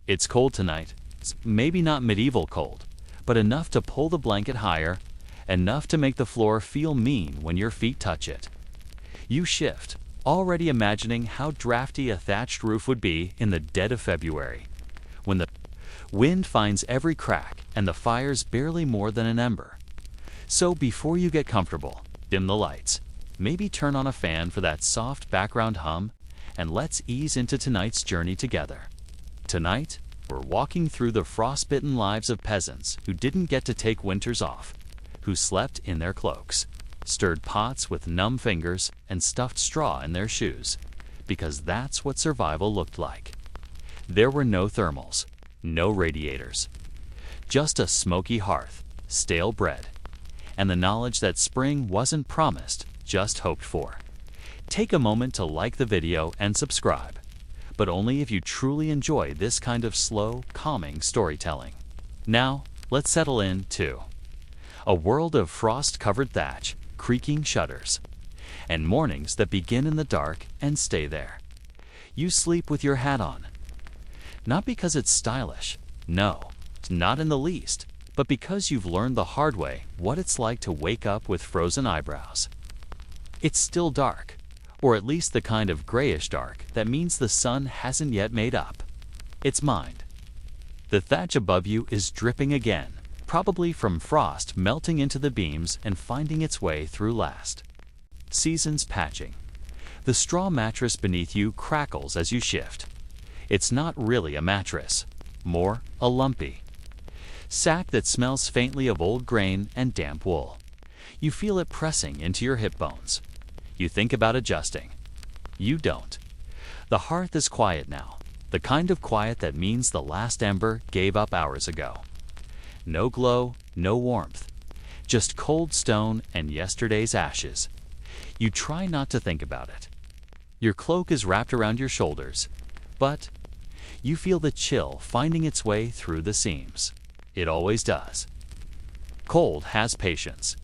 It's cold tonight. Maybe not medieval cold, but enough to pull the blanket higher, enough to make the floor feel mean when your feet touch it. You shift, already imagining how drafty a thatched roof would be in the dead of February, when the wind finds every crack and the fire's barely more than an ember. So before you get comfortable, dim the lights, maybe turn on a fan for that soft background hum, and let's ease into tonight's journey together. Tonight, we're walking through the frostbitten lives of peasants who didn't get to take winters off, who slept in their cloaks, stirred pots with numb fingers, and stuffed straw in their shoes, because that's what survival looked like. There were no thermals, no radiators, just a smoky hearth, stale bread, and the knowledge that spring wasn't promised, just hoped for. Take a moment to like the video and subscribe, but only if you truly enjoy this kind of slow, calming storytelling. Now, let's settle in, too. A world of frost-covered thatch, creaking shutters, and mornings that begin in the dark and stay there. You sleep with your hat on. Not because it's stylish, no, not in the least, but because you've learned the hard way what it's like to wake up with frozen eyebrows. It's still dark, or at least the kind of grayish dark that means the sun hasn't yet made up its mind. The thatch above you is dripping again, probably from frost melting into the beams and finding its way through last season's patching. The straw mattress beneath you crackles as you shift. It's not really a mattress, more a lumpy sack that smells faintly of old grain and damp wool. You feel it pressing into your hip bones. You think about adjusting. You don't. The hearth is quiet now, the kind of quiet that means the last ember gave up hours ago. No glow, no warmth, just cold stone and yesterday's ashes. You try not to think about it. Your cloak is wrapped around your shoulders, but you feel the chill finding its way through the seams. It always does. Cold has patience.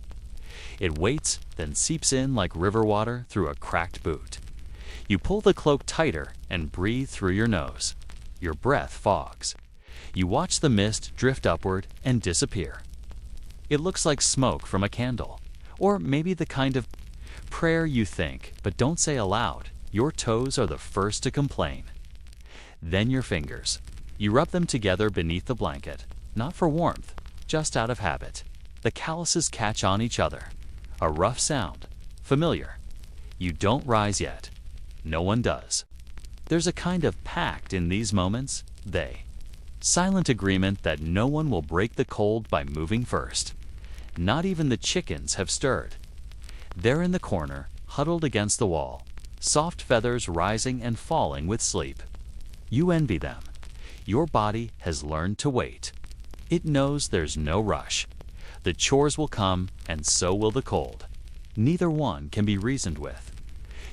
It waits, then seeps in like river water through a cracked boot. You pull the cloak tighter and breathe through your nose. Your breath fogs. You watch the mist drift upward and disappear. It looks like smoke from a candle, or maybe the kind of prayer you think but don't say aloud. Your toes are the first to complain. Then your fingers. You rub them together beneath the blanket, not for warmth, just out of habit. The calluses catch on each other. A rough sound, familiar. You don't rise yet. No one does. There's a kind of pact in these moments, silent agreement that no one will break the cold by moving first. Not even the chickens have stirred. They're in the corner, huddled against the wall, soft feathers rising and falling with sleep. You envy them. Your body has learned to wait. It knows there's no rush. The chores will come, and so will the cold. Neither one can be reasoned with.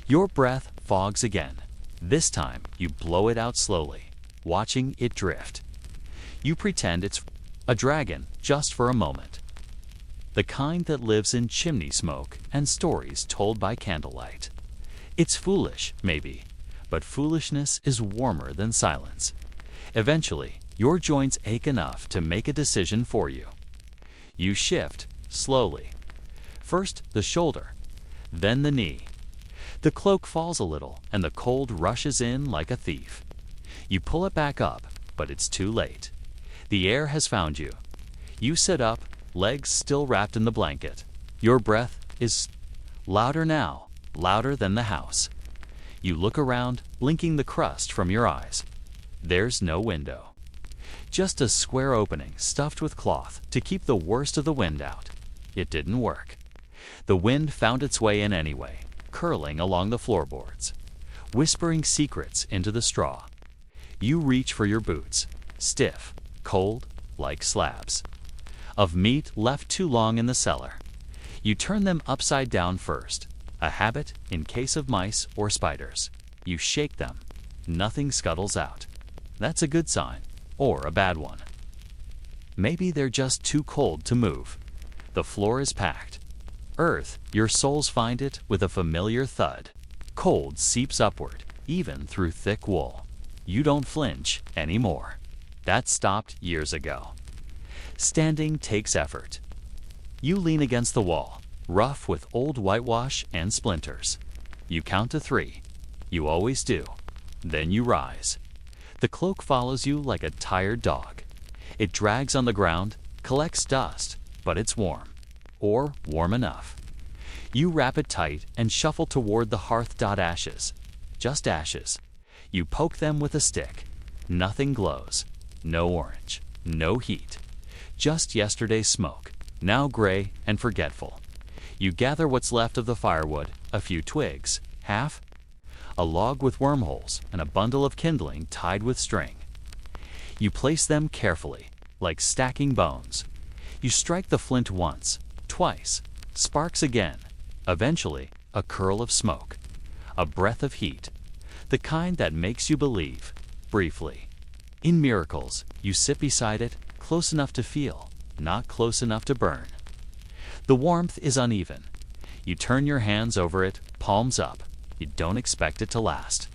Your breath fogs again. This time, you blow it out slowly, watching it drift. You pretend it's a dragon just for a moment. The kind that lives in chimney smoke and stories told by candlelight. It's foolish, maybe, but foolishness is warmer than silence. Eventually, your joints ache enough to make a decision for you. You shift, slowly. First the shoulder, then the knee. The cloak falls a little, and the cold rushes in like a thief. You pull it back up, but it's too late. The air has found you. You sit up, legs still wrapped in the blanket. Your breath is louder now, louder than the house. You look around, blinking the crust from your eyes. There's no window. Just a square opening stuffed with cloth to keep the worst of the wind out. It didn't work. The wind found its way in anyway, curling along the floorboards, whispering secrets into the straw. You reach for your boots, stiff, cold, like slabs of meat left too long in the cellar. You turn them upside down first, a habit in case of mice or spiders. You shake them. Nothing scuttles out. That's a good sign, or a bad one. Maybe they're just too cold to move. The floor is packed. Earth, your soles find it with a familiar thud. Cold seeps upward, even through thick wool. You don't flinch anymore. That stopped years ago. Standing takes effort. You lean against the wall, rough with old whitewash and splinters. You count to 3. You always do. Then you rise. The cloak follows you like a tired dog. It drags on the ground, collects dust, but it's warm. Or warm enough. You wrap it tight and shuffle toward the hearth. Ashes. Just ashes. You poke them with a stick. Nothing glows. No orange. No heat. Just yesterday's smoke, now gray and forgetful. You gather what's left of the firewood, a few twigs, half, a log with wormholes, and a bundle of kindling tied with string. You place them carefully, like stacking bones. You strike the flint once, twice, sparks again, eventually a curl of smoke, a breath of heat, the kind that makes you believe, briefly. In miracles, you sit beside it, close enough to feel, not close enough to burn. The warmth is uneven. You turn your hands over it, palms up. You don't expect it to last.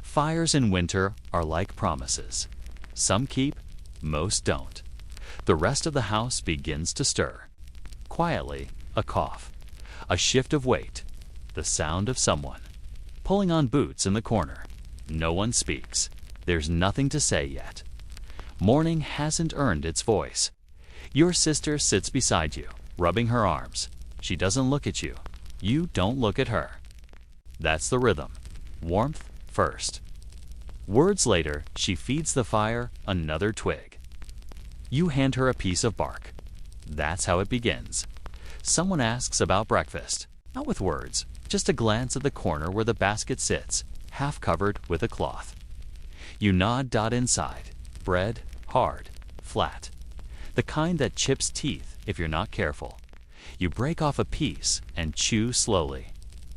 Fires in winter are like promises. Some keep, most don't. The rest of the house begins to stir. Quietly, a cough, a shift of weight, the sound of someone pulling on boots in the corner. No one speaks. There's nothing to say yet. Morning hasn't earned its voice. Your sister sits beside you, rubbing her arms. She doesn't look at you. You don't look at her. That's the rhythm. Warmth first. Words later, she feeds the fire another twig. You hand her a piece of bark. That's how it begins. Someone asks about breakfast. Not with words, just a glance at the corner where the basket sits, half covered with a cloth. You nod. Inside. Bread, hard, flat. The kind that chips teeth if you're not careful. You break off a piece and chew slowly.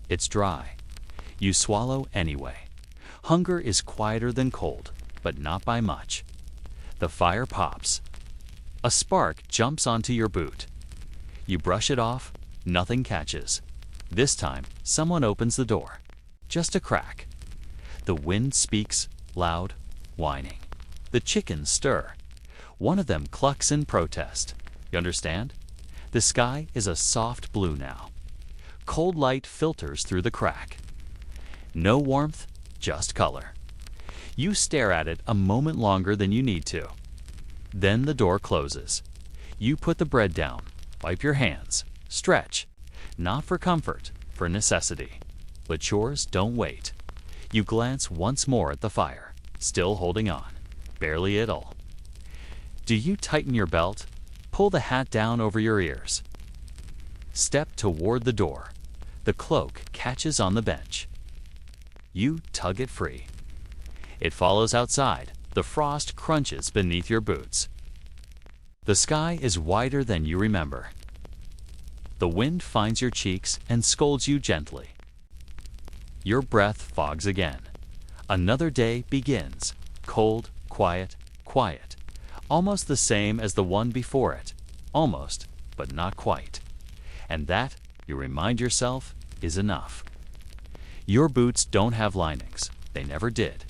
It's dry. You swallow anyway. Hunger is quieter than cold, but not by much. The fire pops. A spark jumps onto your boot. You brush it off. Nothing catches. This time, someone opens the door. Just a crack. The wind speaks, loud, whining. The chickens stir. One of them clucks in protest. You understand? The sky is a soft blue now. Cold light filters through the crack. No warmth, just color. You stare at it a moment longer than you need to. Then the door closes. You put the bread down, wipe your hands, stretch. Not for comfort, for necessity. But chores don't wait. You glance once more at the fire, still holding on. Barely at all. Do you tighten your belt? Pull the hat down over your ears. Step toward the door. The cloak catches on the bench. You tug it free. It follows outside. The frost crunches beneath your boots. The sky is wider than you remember. The wind finds your cheeks and scolds you gently. Your breath fogs again. Another day begins. Cold, quiet, quiet. Almost the same as the one before it. Almost, but not quite. And that, you remind yourself, is enough. Your boots don't have linings. They never did.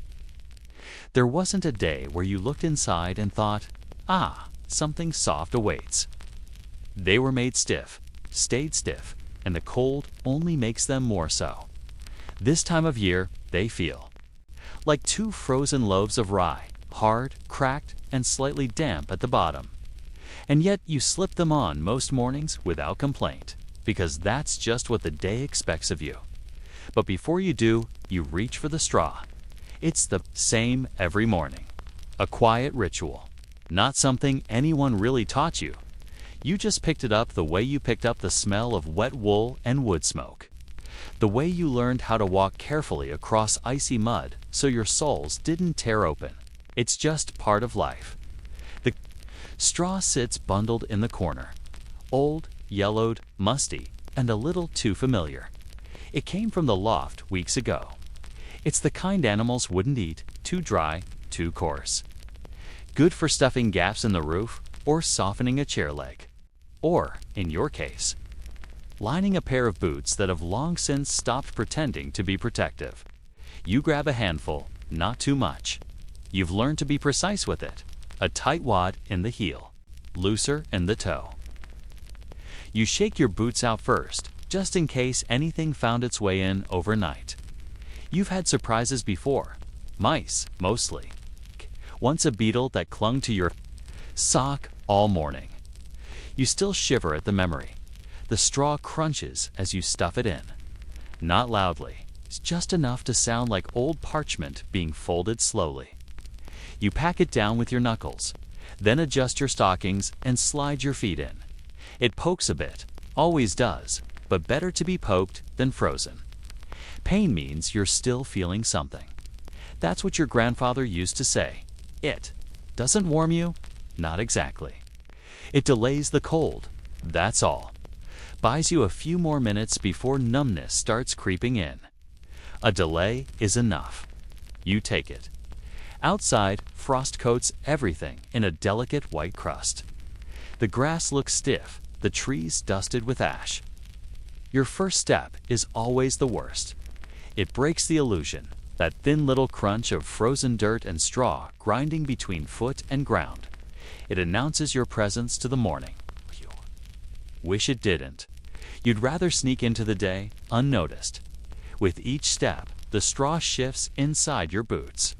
There wasn't a day where you looked inside and thought, ah, something soft awaits. They were made stiff, stayed stiff, and the cold only makes them more so. This time of year, they feel like 2 frozen loaves of rye, hard, cracked, and slightly damp at the bottom. And yet you slip them on most mornings without complaint, because that's just what the day expects of you. But before you do, you reach for the straw. It's the same every morning. A quiet ritual. Not something anyone really taught you. You just picked it up the way you picked up the smell of wet wool and wood smoke. The way you learned how to walk carefully across icy mud so your soles didn't tear open. It's just part of life. The straw sits bundled in the corner. Old, yellowed, musty, and a little too familiar. It came from the loft weeks ago. It's the kind animals wouldn't eat, too dry, too coarse. Good for stuffing gaps in the roof or softening a chair leg. Or, in your case, lining a pair of boots that have long since stopped pretending to be protective. You grab a handful, not too much. You've learned to be precise with it. a tight wad in the heel, looser in the toe. You shake your boots out first, just in case anything found its way in overnight. You've had surprises before, mice mostly. Once a beetle that clung to your sock all morning. You still shiver at the memory. The straw crunches as you stuff it in. Not loudly, it's just enough to sound like old parchment being folded slowly. You pack it down with your knuckles, then adjust your stockings and slide your feet in. It pokes a bit, always does, but better to be poked than frozen. Pain means you're still feeling something. That's what your grandfather used to say. It doesn't warm you? Not exactly. It delays the cold, that's all. Buys you a few more minutes before numbness starts creeping in. A delay is enough. You take it. Outside, frost coats everything in a delicate white crust. The grass looks stiff, the trees dusted with ash. Your first step is always the worst. It breaks the illusion, that thin little crunch of frozen dirt and straw grinding between foot and ground. It announces your presence to the morning. Wish it didn't. You'd rather sneak into the day unnoticed. With each step, the straw shifts inside your boots.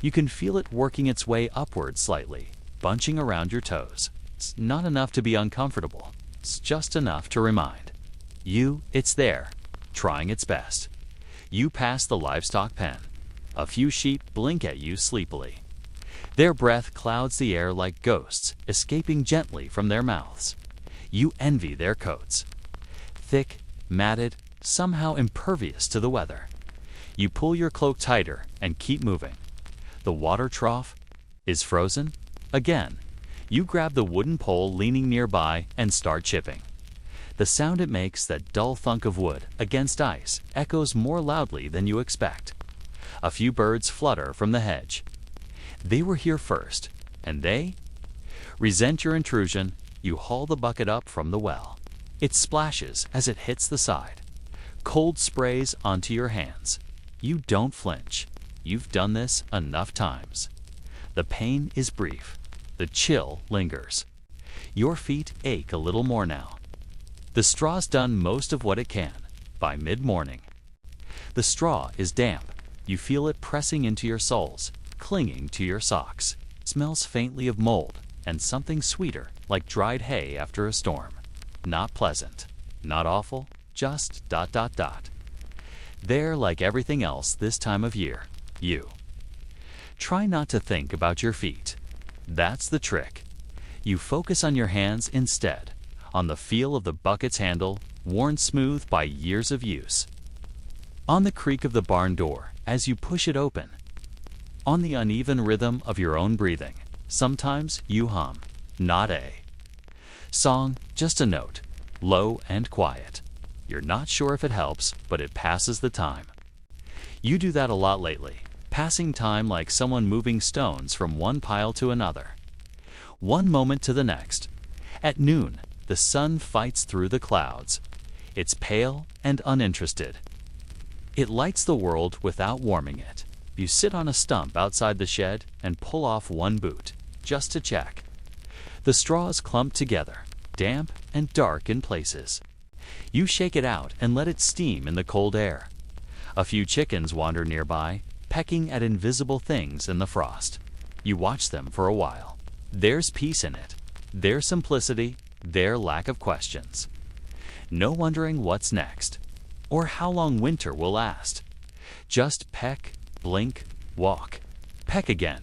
You can feel it working its way upward slightly, bunching around your toes. It's not enough to be uncomfortable. It's just enough to remind you it's there, trying its best. You pass the livestock pen. A few sheep blink at you sleepily. Their breath clouds the air like ghosts, escaping gently from their mouths. You envy their coats. Thick, matted, somehow impervious to the weather. You pull your cloak tighter and keep moving. The water trough is frozen. Again, you grab the wooden pole leaning nearby and start chipping. The sound it makes, that dull thunk of wood against ice, echoes more loudly than you expect. A few birds flutter from the hedge. They were here first, and they resent your intrusion. You haul the bucket up from the well. It splashes as it hits the side. Cold sprays onto your hands. You don't flinch. You've done this enough times. The pain is brief. The chill lingers. Your feet ache a little more now. The straw's done most of what it can by mid-morning. The straw is damp. You feel it pressing into your soles, clinging to your socks. It smells faintly of mold and something sweeter, like dried hay after a storm. Not pleasant, not awful, just ... There, like everything else this time of year, you try not to think about your feet. That's the trick. You focus on your hands instead, on the feel of the bucket's handle, worn smooth by years of use. On the creak of the barn door as you push it open. On the uneven rhythm of your own breathing. Sometimes you hum, not a song, just a note, low and quiet. You're not sure if it helps, but it passes the time. You do that a lot lately, passing time like someone moving stones from one pile to another. One moment to the next. At noon, the sun fights through the clouds. It's pale and uninterested. It lights the world without warming it. You sit on a stump outside the shed and pull off one boot, just to check. The straws clump together, damp and dark in places. You shake it out and let it steam in the cold air. A few chickens wander nearby, pecking at invisible things in the frost. You watch them for a while. There's peace in it, their simplicity, their lack of questions. No wondering what's next, or how long winter will last. Just peck, blink, walk, peck again.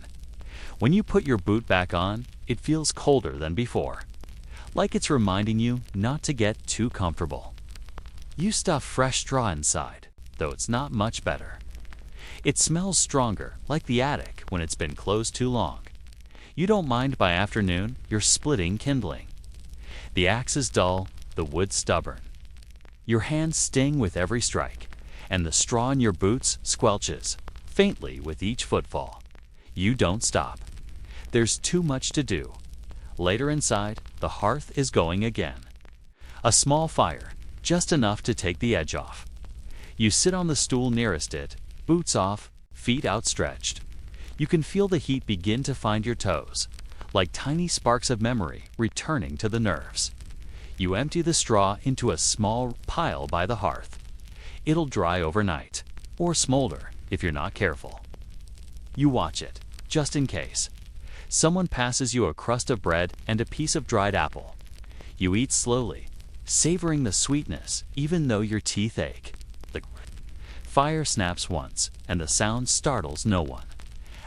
When you put your boot back on, it feels colder than before, like it's reminding you not to get too comfortable. You stuff fresh straw inside, though it's not much better. It smells stronger, like the attic when it's been closed too long. You don't mind by afternoon, you're splitting kindling. The axe is dull, the wood stubborn. Your hands sting with every strike, and the straw in your boots squelches, faintly with each footfall. You don't stop. There's too much to do. Later inside, the hearth is going again. A small fire, just enough to take the edge off. You sit on the stool nearest it, boots off, feet outstretched. You can feel the heat begin to find your toes, like tiny sparks of memory returning to the nerves. You empty the straw into a small pile by the hearth. It'll dry overnight, or smolder if you're not careful. You watch it, just in case. Someone passes you a crust of bread and a piece of dried apple. You eat slowly, savoring the sweetness even though your teeth ache. The fire snaps once, and the sound startles no one.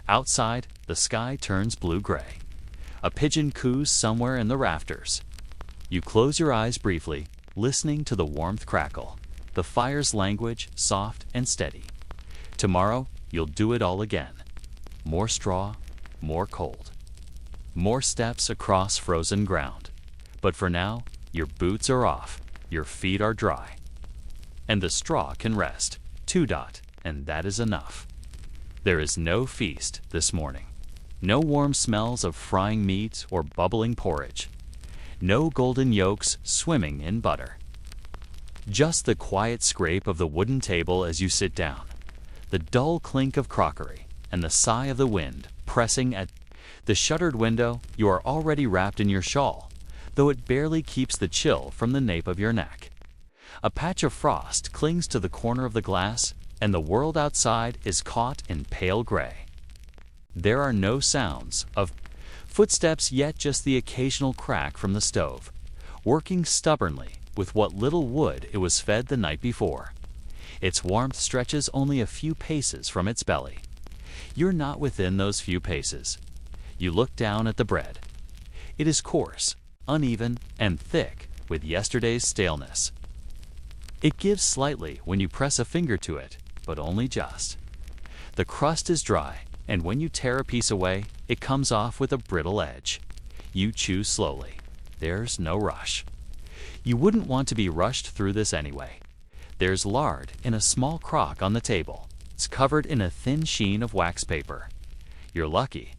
Outside, the sky turns blue-gray. A pigeon coos somewhere in the rafters. You close your eyes briefly, listening to the warmth crackle, the fire's language soft and steady. Tomorrow, you'll do it all again. More straw, more cold. More steps across frozen ground. But for now, your boots are off, your feet are dry. And the straw can rest, and that is enough. There is no feast this morning. No warm smells of frying meat or bubbling porridge. No golden yolks swimming in butter. Just the quiet scrape of the wooden table as you sit down, the dull clink of crockery, and the sigh of the wind pressing at the shuttered window. You are already wrapped in your shawl, though it barely keeps the chill from the nape of your neck. A patch of frost clings to the corner of the glass, and the world outside is caught in pale gray. There are no sounds of footsteps yet, just the occasional crack from the stove, working stubbornly with what little wood it was fed the night before. Its warmth stretches only a few paces from its belly. You're not within those few paces. You look down at the bread. It is coarse, uneven, and thick with yesterday's staleness. It gives slightly when you press a finger to it, but only just. The crust is dry, and when you tear a piece away, it comes off with a brittle edge. You chew slowly. There's no rush. You wouldn't want to be rushed through this anyway. There's lard in a small crock on the table. It's covered in a thin sheen of wax paper. You're lucky.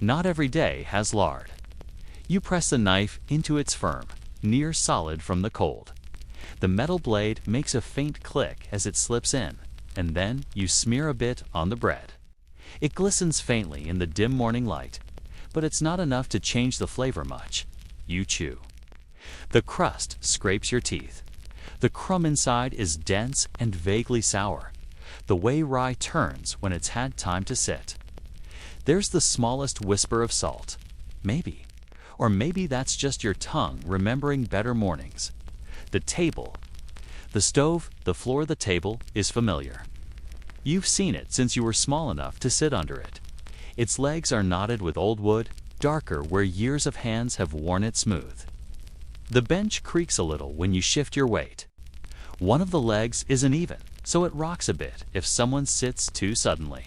Not every day has lard. You press the knife into its firm, near solid from the cold. The metal blade makes a faint click as it slips in, and then you smear a bit on the bread. It glistens faintly in the dim morning light, but it's not enough to change the flavor much. You chew. The crust scrapes your teeth. The crumb inside is dense and vaguely sour, the way rye turns when it's had time to sit. There's the smallest whisper of salt. Maybe. Or maybe that's just your tongue remembering better mornings. The table, the stove, the floor of the table is familiar. You've seen it since you were small enough to sit under it. Its legs are knotted with old wood, darker where years of hands have worn it smooth. The bench creaks a little when you shift your weight. One of the legs isn't even, so it rocks a bit if someone sits too suddenly.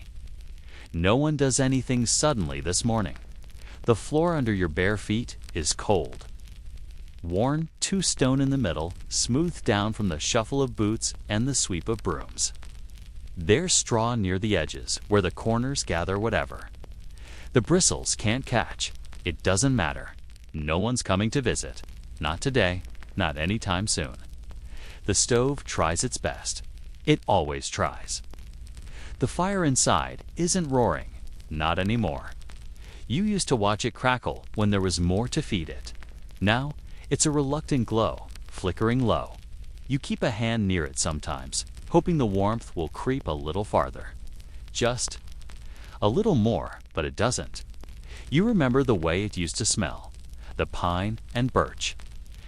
No one does anything suddenly this morning. The floor under your bare feet is cold. Worn, 2 stone in the middle, smoothed down from the shuffle of boots and the sweep of brooms. There's straw near the edges, where the corners gather whatever. The bristles can't catch. It doesn't matter. No one's coming to visit. Not today, not anytime soon. The stove tries its best. It always tries. The fire inside isn't roaring, not anymore. You used to watch it crackle when there was more to feed it. Now, it's a reluctant glow, flickering low. You keep a hand near it sometimes, hoping the warmth will creep a little farther. Just a little more, but it doesn't. You remember the way it used to smell, the pine and birch.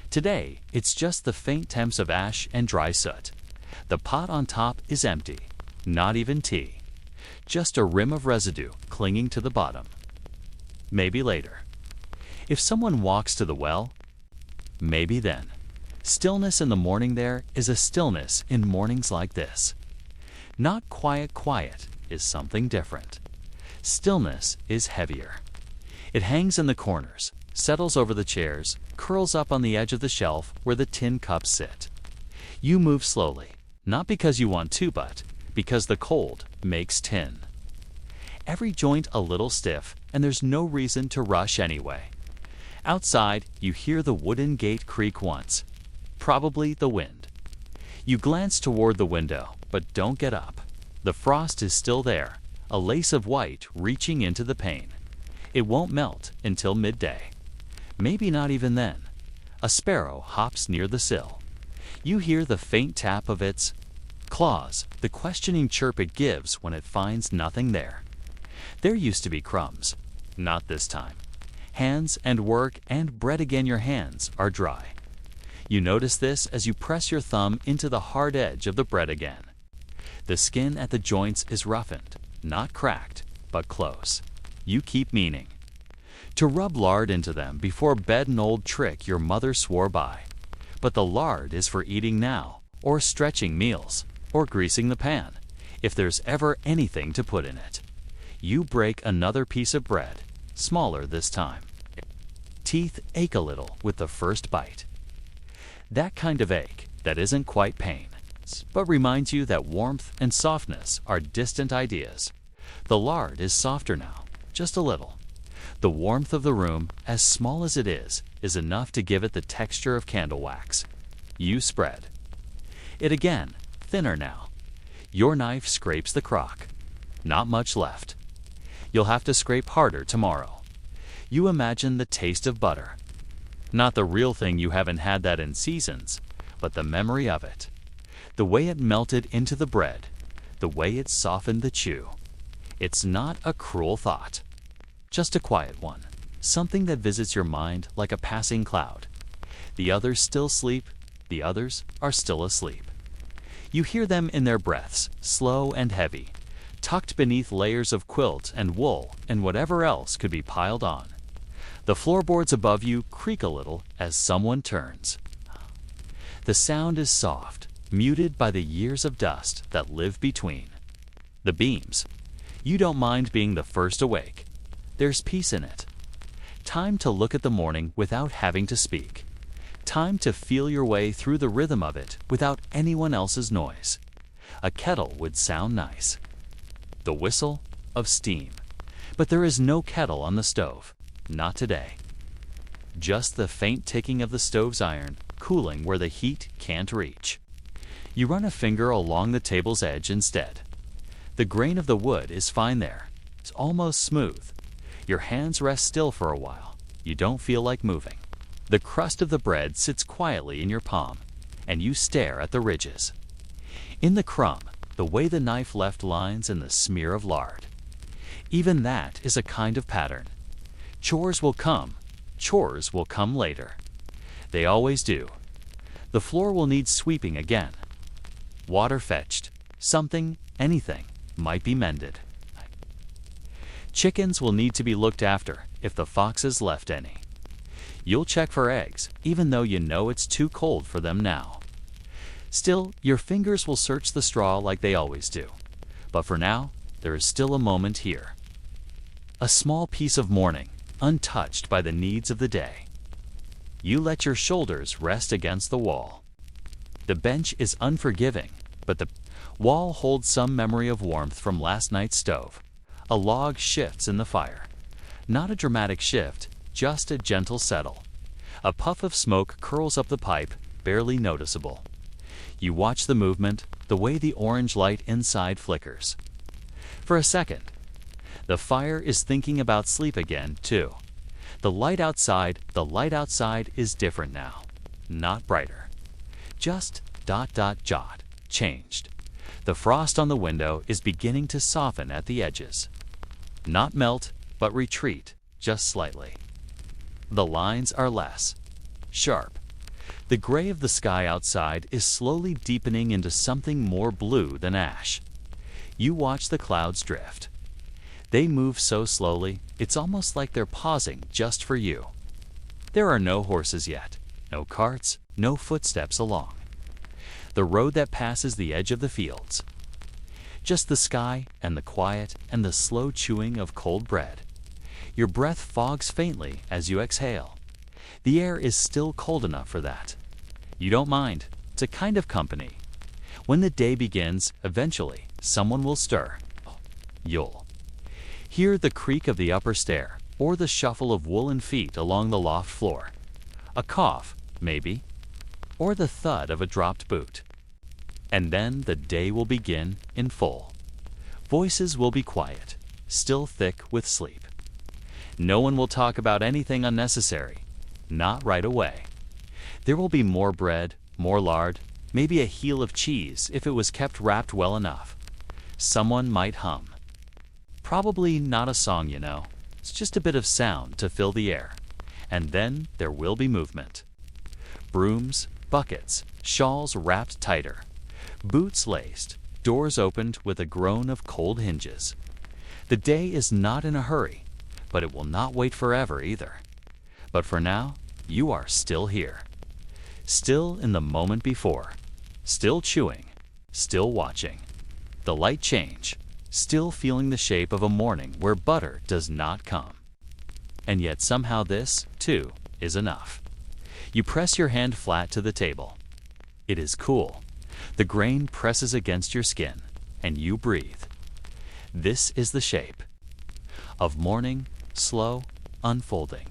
Today, it's just the faint temps of ash and dry soot. The pot on top is empty, not even tea. Just a rim of residue clinging to the bottom. Maybe later. If someone walks to the well, maybe then. Stillness in the morning there is a stillness in mornings like this. Not quiet is something different. Stillness is heavier. It hangs in the corners, settles over the chairs, curls up on the edge of the shelf where the tin cups sit. You move slowly, not because you want to, but because the cold makes tin. Every joint a little stiff, and there's no reason to rush anyway. Outside, you hear the wooden gate creak once. Probably the wind. You glance toward the window, but don't get up. The frost is still there, a lace of white reaching into the pane. It won't melt until midday. Maybe not even then. A sparrow hops near the sill. You hear the faint tap of its claws, the questioning chirp it gives when it finds nothing there. There used to be crumbs. Not this time. Hands and work and bread again. Your hands are dry. You notice this as you press your thumb into the hard edge of the bread again. The skin at the joints is roughened, not cracked, but close. You keep meaning to rub lard into them before bed, an old trick your mother swore by. But the lard is for eating now, or stretching meals, or greasing the pan, if there's ever anything to put in it. You break another piece of bread, smaller this time. Teeth ache a little with the first bite. That kind of ache that isn't quite pain, but reminds you that warmth and softness are distant ideas. The lard is softer now, just a little. The warmth of the room, as small as it is enough to give it the texture of candle wax. You spread it again, thinner now. Your knife scrapes the crock. Not much left. You'll have to scrape harder tomorrow. You imagine the taste of butter. Not the real thing, you haven't had that in seasons, but the memory of it. The way it melted into the bread, the way it softened the chew. It's not a cruel thought, just a quiet one, something that visits your mind like a passing cloud. The others still sleep, the others are still asleep. You hear them in their breaths, slow and heavy, tucked beneath layers of quilt and wool and whatever else could be piled on. The floorboards above you creak a little as someone turns. The sound is soft, muted by the years of dust that live between. The beams. You don't mind being the first awake. There's peace in it. Time to look at the morning without having to speak. Time to feel your way through the rhythm of it without anyone else's noise. A kettle would sound nice. The whistle of steam. But there is no kettle on the stove. Not today. Just the faint ticking of the stove's iron, cooling where the heat can't reach. You run a finger along the table's edge instead. The grain of the wood is fine there. It's almost smooth. Your hands rest still for a while. You don't feel like moving. The crust of the bread sits quietly in your palm, and you stare at the ridges. In the crumb, the way the knife left lines in the smear of lard. Even that is a kind of pattern. Chores will come later. They always do. The floor will need sweeping again. Water fetched. Something, anything, might be mended. Chickens will need to be looked after if the foxes left any. You'll check for eggs, even though you know it's too cold for them now. Still, your fingers will search the straw like they always do. But for now, there is still a moment here. A small piece of morning, untouched by the needs of the day. You let your shoulders rest against the wall. The bench is unforgiving, but the wall holds some memory of warmth from last night's stove. A log shifts in the fire. Not a dramatic shift, just a gentle settle. A puff of smoke curls up the pipe, barely noticeable. You watch the movement, the way the orange light inside flickers. For a second, the fire is thinking about sleep again, too. The light outside is different now. Not brighter. Just ... changed. The frost on the window is beginning to soften at the edges. Not melt, but retreat, just slightly. The lines are less sharp. The gray of the sky outside is slowly deepening into something more blue than ash. You watch the clouds drift. They move so slowly, it's almost like they're pausing just for you. There are no horses yet, no carts, no footsteps along the road that passes the edge of the fields. Just the sky and the quiet and the slow chewing of cold bread. Your breath fogs faintly as you exhale. The air is still cold enough for that. You don't mind. It's a kind of company. When the day begins, eventually, someone will stir. You'll hear the creak of the upper stair or the shuffle of woolen feet along the loft floor. A cough, maybe, or the thud of a dropped boot. And then the day will begin in full. Voices will be quiet, still thick with sleep. No one will talk about anything unnecessary, not right away. There will be more bread, more lard, maybe a heel of cheese if it was kept wrapped well enough. Someone might hum. Probably not a song, you know. It's just a bit of sound to fill the air. And then there will be movement. Brooms, buckets, shawls wrapped tighter, boots laced, doors opened with a groan of cold hinges. The day is not in a hurry, but it will not wait forever either. But for now, you are still here. Still in the moment before. Still chewing. Still watching. The light change. Still feeling the shape of a morning where butter does not come. And yet somehow this, too, is enough. You press your hand flat to the table. It is cool. The grain presses against your skin, and you breathe. This is the shape of morning, slow, unfolding,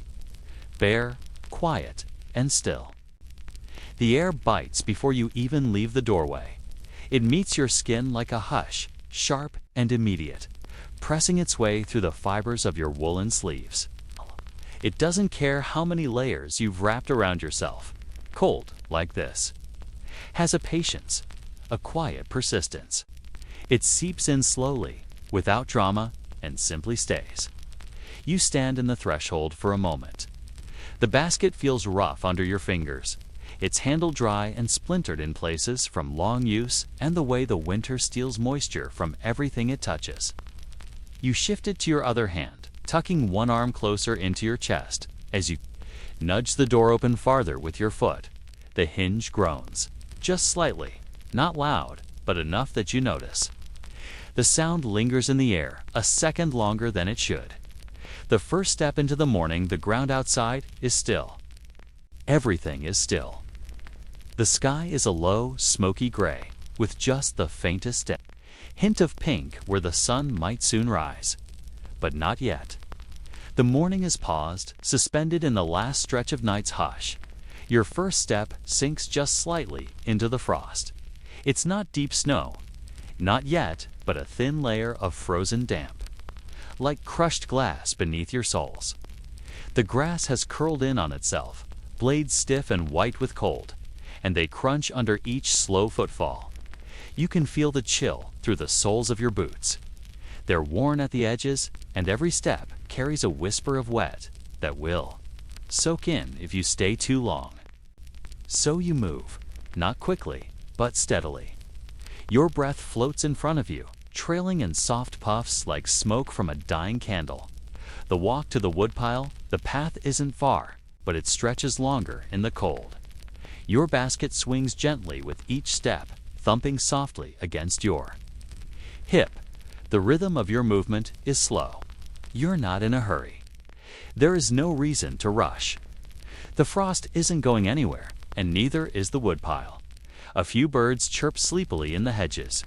bare, quiet, and still. The air bites before you even leave the doorway. It meets your skin like a hush, sharp and immediate, pressing its way through the fibers of your woolen sleeves. It doesn't care how many layers you've wrapped around yourself. Cold, like this, has a patience, a quiet persistence. It seeps in slowly, without drama, and simply stays. You stand in the threshold for a moment. The basket feels rough under your fingers, its handle dry and splintered in places from long use and the way the winter steals moisture from everything it touches. You shift it to your other hand, tucking one arm closer into your chest as you nudge the door open farther with your foot. The hinge groans, just slightly, not loud, but enough that you notice. The sound lingers in the air a second longer than it should. The first step into the morning, the ground outside is still. Everything is still. The sky is a low, smoky gray, with just the faintest hint of pink where the sun might soon rise. But not yet. The morning is paused, suspended in the last stretch of night's hush. Your first step sinks just slightly into the frost. It's not deep snow, not yet, but a thin layer of frozen damp, like crushed glass beneath your soles. The grass has curled in on itself, blades stiff and white with cold, and they crunch under each slow footfall. You can feel the chill through the soles of your boots. They're worn at the edges, and every step carries a whisper of wet that will soak in if you stay too long. So you move, not quickly, but steadily. Your breath floats in front of you, trailing in soft puffs like smoke from a dying candle. The walk to the woodpile, the path isn't far, but it stretches longer in the cold. Your basket swings gently with each step, thumping softly against your hip. The rhythm of your movement is slow. You're not in a hurry. There is no reason to rush. The frost isn't going anywhere, and neither is the woodpile. A few birds chirp sleepily in the hedges.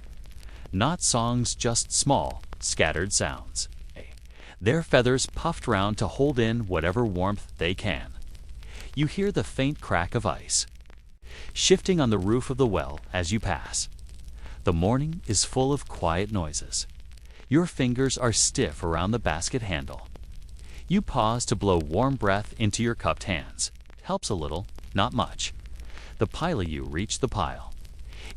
Not songs, just small, scattered sounds. Their feathers puffed round to hold in whatever warmth they can. You hear the faint crack of ice shifting on the roof of the well as you pass. The morning is full of quiet noises. Your fingers are stiff around the basket handle. You pause to blow warm breath into your cupped hands. Helps a little, not much. The pile you reach the pile.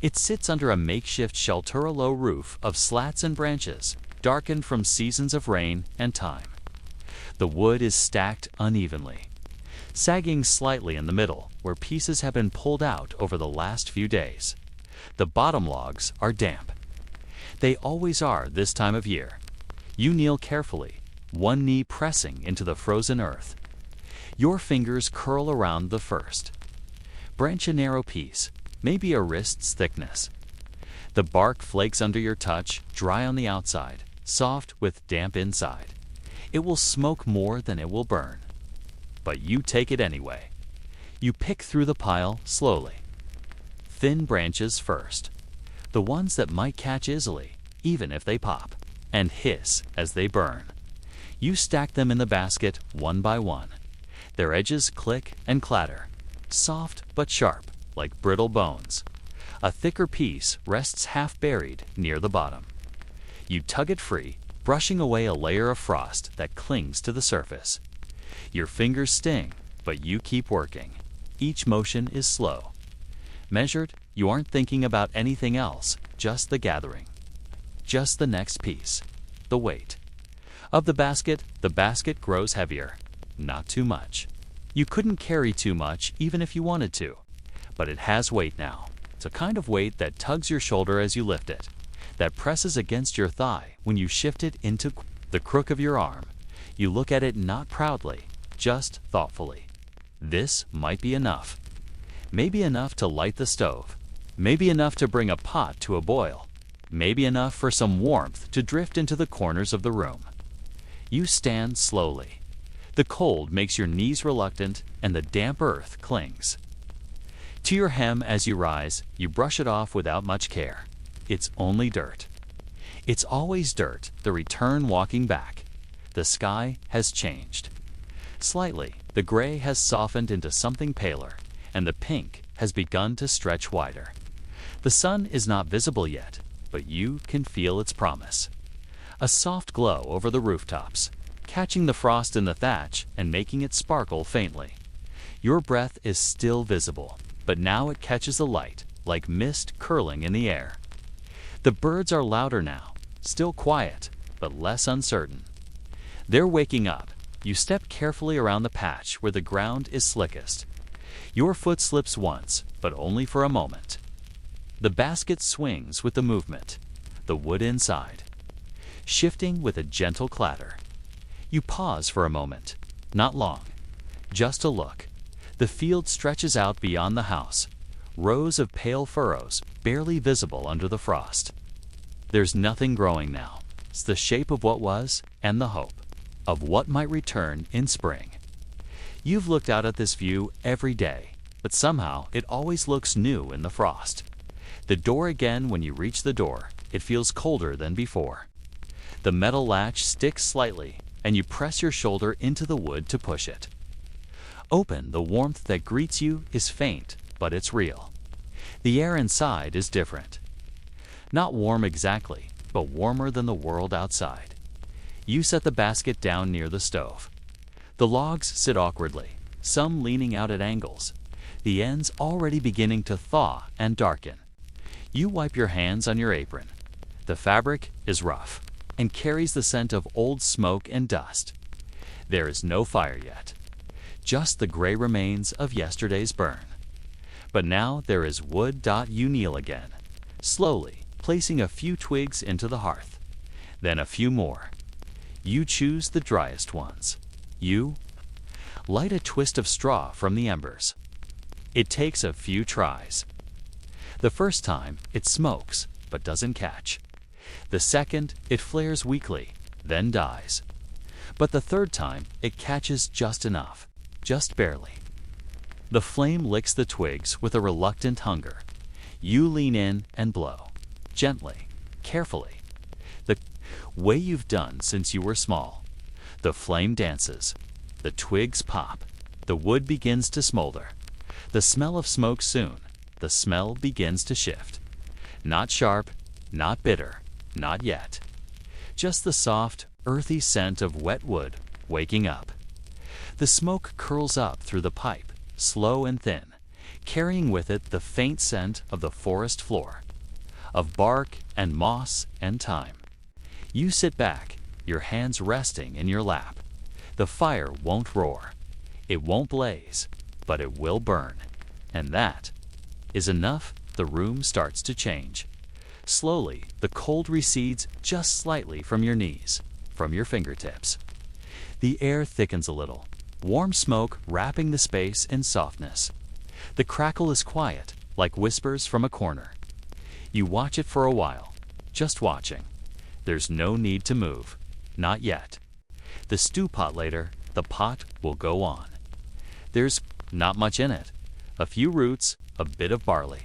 It sits under a makeshift shelter-low roof of slats and branches, darkened from seasons of rain and time. The wood is stacked unevenly, sagging slightly in the middle where pieces have been pulled out over the last few days. The bottom logs are damp. They always are this time of year. You kneel carefully, one knee pressing into the frozen earth. Your fingers curl around the first. Branch a narrow piece, maybe a wrist's thickness. The bark flakes under your touch, dry on the outside, soft with damp inside. It will smoke more than it will burn. But you take it anyway. You pick through the pile slowly. Thin branches first. The ones that might catch easily, even if they pop, and hiss as they burn. You stack them in the basket one by one. Their edges click and clatter, soft but sharp, like brittle bones. A thicker piece rests half buried near the bottom. You tug it free, brushing away a layer of frost that clings to the surface. Your fingers sting, but you keep working. Each motion is slow. Measured, you aren't thinking about anything else, just the gathering. Just the next piece. The weight. Of the basket grows heavier. Not too much. You couldn't carry too much even if you wanted to. But it has weight now. It's a kind of weight that tugs your shoulder as you lift it, that presses against your thigh when you shift it into the crook of your arm. You look at it not proudly, just thoughtfully. This might be enough. Maybe enough to light the stove. Maybe enough to bring a pot to a boil. Maybe enough for some warmth to drift into the corners of the room. You stand slowly. The cold makes your knees reluctant and the damp earth clings. To your hem as you rise, you brush it off without much care. It's only dirt. It's always dirt, the return walking back. The sky has changed. Slightly, the gray has softened into something paler, and the pink has begun to stretch wider. The sun is not visible yet, but you can feel its promise. A soft glow over the rooftops, catching the frost in the thatch and making it sparkle faintly. Your breath is still visible, but now it catches the light, like mist curling in the air. The birds are louder now, still quiet, but less uncertain. They're waking up. You step carefully around the patch where the ground is slickest. Your foot slips once, but only for a moment. The basket swings with the movement, the wood inside, shifting with a gentle clatter. You pause for a moment, not long, just a look. The field stretches out beyond the house, rows of pale furrows barely visible under the frost. There's nothing growing now. It's the shape of what was and the hope of what might return in spring. You've looked out at this view every day, but somehow it always looks new in the frost. The door again, when you reach the door, it feels colder than before. The metal latch sticks slightly, and you press your shoulder into the wood to push it. Open, the warmth that greets you is faint, but it's real. The air inside is different. Not warm exactly, but warmer than the world outside. You set the basket down near the stove. The logs sit awkwardly, some leaning out at angles, the ends already beginning to thaw and darken. You wipe your hands on your apron. The fabric is rough and carries the scent of old smoke and dust. There is no fire yet, just the gray remains of yesterday's burn. But now there is wood. You kneel again, slowly placing a few twigs into the hearth, then a few more. You choose the driest ones. You light a twist of straw from the embers. It takes a few tries. The first time, it smokes, but doesn't catch. The second, it flares weakly, then dies. But the third time, it catches just enough, just barely. The flame licks the twigs with a reluctant hunger. You lean in and blow, gently, carefully, the way you've done since you were small. The flame dances. The twigs pop. The wood begins to smolder. The smell of smoke soon. The smell begins to shift. Not sharp, not bitter, not yet. Just the soft, earthy scent of wet wood waking up. The smoke curls up through the pipe, slow and thin, carrying with it the faint scent of the forest floor, of bark and moss and thyme. You sit back, your hands resting in your lap. The fire won't roar. It won't blaze, but it will burn. And that is enough. The room starts to change. Slowly, the cold recedes just slightly from your knees, from your fingertips. The air thickens a little, warm smoke wrapping the space in softness. The crackle is quiet, like whispers from a corner. You watch it for a while, just watching. There's no need to move. Not yet. The stew pot later, the pot will go on. There's not much in it. A few roots, a bit of barley,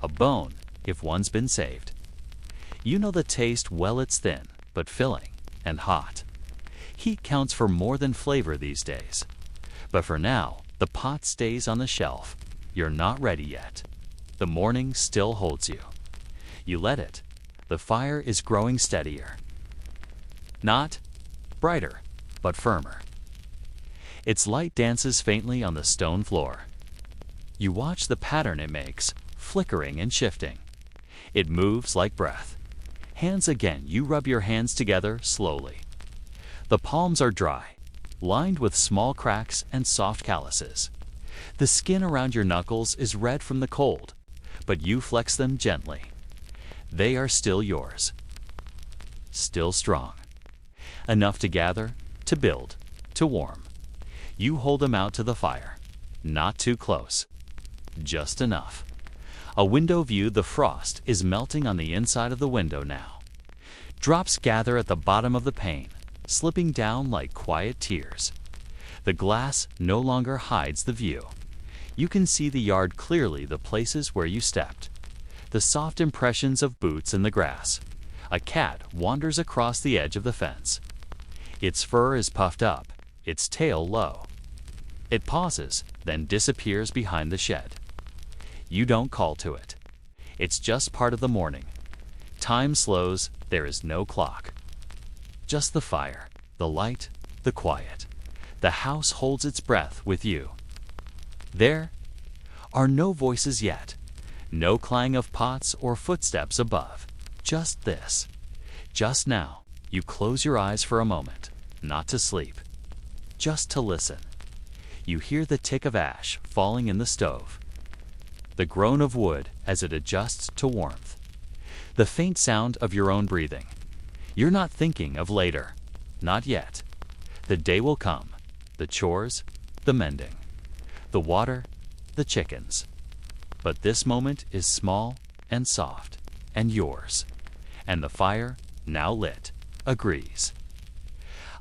a bone, if one's been saved. You know the taste well. It's thin, but filling, and hot. Heat counts for more than flavor these days. But for now, the pot stays on the shelf. You're not ready yet. The morning still holds you. You let it. the fire is growing steadier. Not brighter, but firmer. Its light dances faintly on the stone floor. You watch the pattern it makes, flickering and shifting. It moves like breath. Hands again, you rub your hands together slowly. The palms are dry, lined with small cracks and soft calluses. The skin around your knuckles is red from the cold, but you flex them gently. They are still yours. Still strong. Enough to gather, to build, to warm. You hold them out to the fire. Not too close. Just enough. A window view, the frost is melting on the inside of the window now. Drops gather at the bottom of the pane, slipping down like quiet tears. The glass no longer hides the view. You can see the yard clearly, the places where you stepped. The soft impressions of boots in the grass. A cat wanders across the edge of the fence. Its fur is puffed up, its tail low. It pauses, then disappears behind the shed. You don't call to it. It's just part of the morning. Time slows, there is no clock. Just the fire, the light, the quiet. The house holds its breath with you. There are no voices yet, no clang of pots or footsteps above. Just this. Just now, you close your eyes for a moment, not to sleep, just to listen. You hear the tick of ash falling in the stove, the groan of wood as it adjusts to warmth, the faint sound of your own breathing. You're not thinking of later, not yet. The day will come, the chores, the mending, the water, the chickens. But this moment is small and soft and yours, and the fire, now lit, agrees.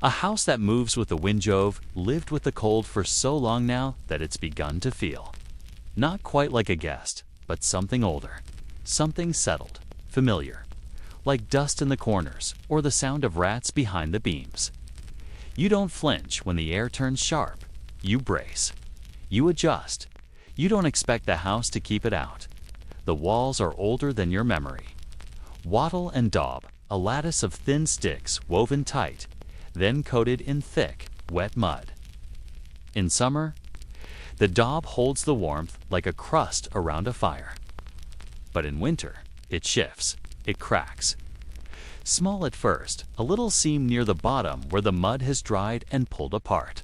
A house that moves with the wind Jove lived with the cold for so long now that it's begun to feel. Not quite like a guest, but something older, something settled, familiar, like dust in the corners or the sound of rats behind the beams. You don't flinch when the air turns sharp. You brace. You adjust. You don't expect the house to keep it out. The walls are older than your memory. Wattle and daub, a lattice of thin sticks woven tight, then coated in thick, wet mud. In summer, the daub holds the warmth like a crust around a fire. But in winter, it shifts, it cracks. Small at first, a little seam near the bottom where the mud has dried and pulled apart.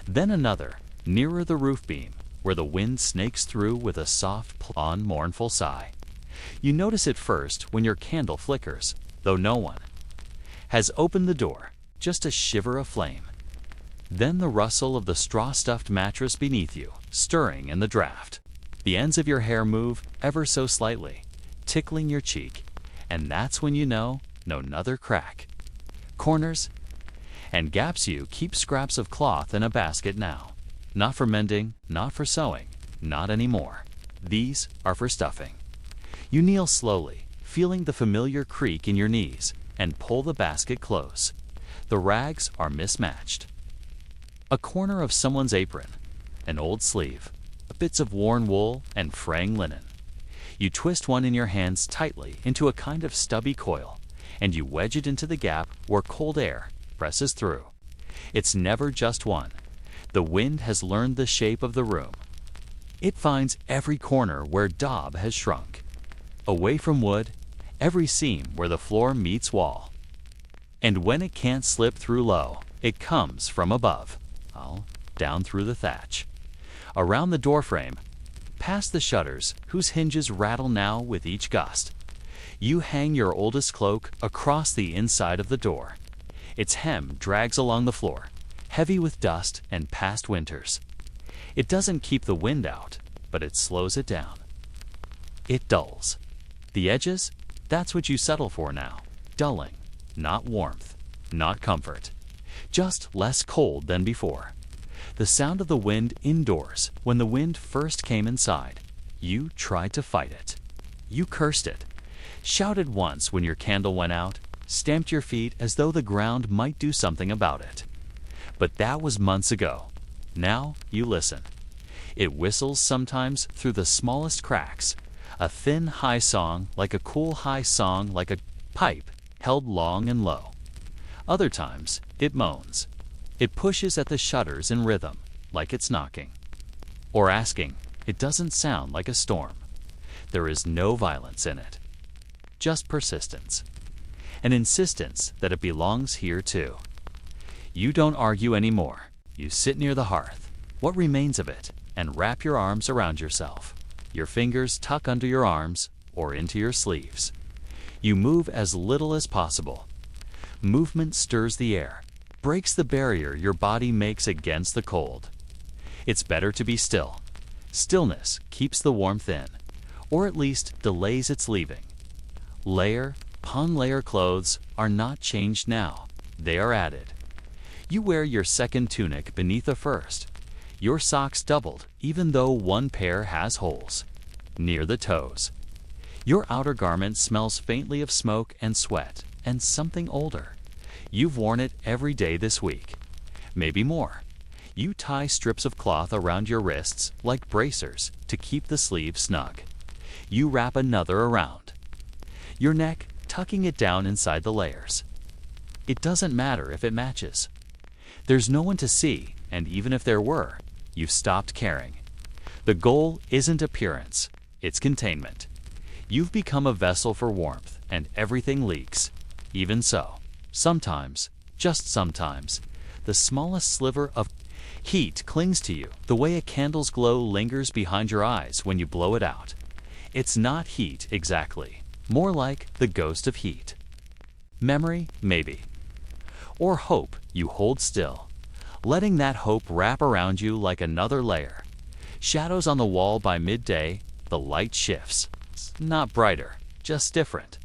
Then another, nearer the roof beam, where the wind snakes through with a soft, mournful sigh. You notice it first when your candle flickers, though no one has opened the door, just a shiver of flame. Then the rustle of the straw-stuffed mattress beneath you, stirring in the draft. The ends of your hair move ever so slightly, tickling your cheek, and that's when you know another crack. Corners and gaps. You keep scraps of cloth in a basket now. Not for mending, not for sewing, not anymore. These are for stuffing. You kneel slowly, feeling the familiar creak in your knees, and pull the basket close. The rags are mismatched. A corner of someone's apron, an old sleeve, bits of worn wool and fraying linen. You twist one in your hands tightly into a kind of stubby coil, and you wedge it into the gap where cold air presses through. It's never just one. The wind has learned the shape of the room. It finds every corner where daub has shrunk. Away from wood, every seam where the floor meets wall. And when it can't slip through low, it comes from above, down through the thatch, around the doorframe, past the shutters whose hinges rattle now with each gust. You hang your oldest cloak across the inside of the door. Its hem drags along the floor, heavy with dust and past winters. It doesn't keep the wind out, but it slows it down. It dulls. The edges, that's what you settle for now. Dulling, not warmth, not comfort. Just less cold than before. The sound of the wind indoors. When the wind first came inside, you tried to fight it. You cursed it, shouted once when your candle went out, stamped your feet as though the ground might do something about it. But that was months ago. Now you listen. It whistles sometimes through the smallest cracks, A thin, high song, like a cool, high song, like a pipe, held long and low. Other times, it moans. It pushes at the shutters in rhythm, like it's knocking. Or asking. It doesn't sound like a storm. There is no violence in it. Just persistence. An insistence that it belongs here too. You don't argue anymore. You sit near the hearth, what remains of it, and wrap your arms around yourself. Your fingers tuck under your arms or into your sleeves. You move as little as possible. Movement stirs the air, breaks the barrier your body makes against the cold. It's better to be still. Stillness keeps the warmth in, or at least delays its leaving. Layer upon layer clothes are not changed now. They are added. You wear your second tunic beneath the first. Your socks doubled, even though one pair has holes near the toes. Your outer garment smells faintly of smoke and sweat and something older. You've worn it every day this week, maybe more. You tie strips of cloth around your wrists like bracers to keep the sleeve snug. You wrap another around your neck, tucking it down inside the layers. It doesn't matter if it matches. There's no one to see, and even if there were, you've stopped caring. The goal isn't appearance, it's containment. You've become a vessel for warmth, and everything leaks. Even so, sometimes, just sometimes, the smallest sliver of heat clings to you, the way a candle's glow lingers behind your eyes when you blow it out. It's not heat exactly, more like the ghost of heat. Memory, maybe. Or hope you hold still, letting that hope wrap around you like another layer. Shadows on the wall by midday, the light shifts. It's not brighter, just different.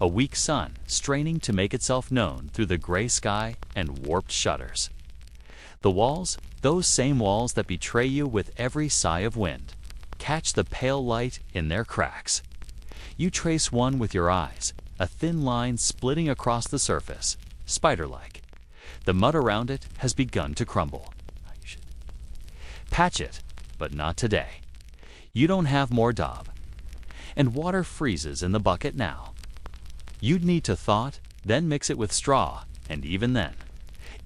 A weak sun straining to make itself known through the gray sky and warped shutters. The walls, those same walls that betray you with every sigh of wind, catch the pale light in their cracks. You trace one with your eyes, a thin line splitting across the surface, spider-like. The mud around it has begun to crumble. You should patch it, but not today. You don't have more daub. And water freezes in the bucket now. You'd need to thaw it, then mix it with straw, and even then,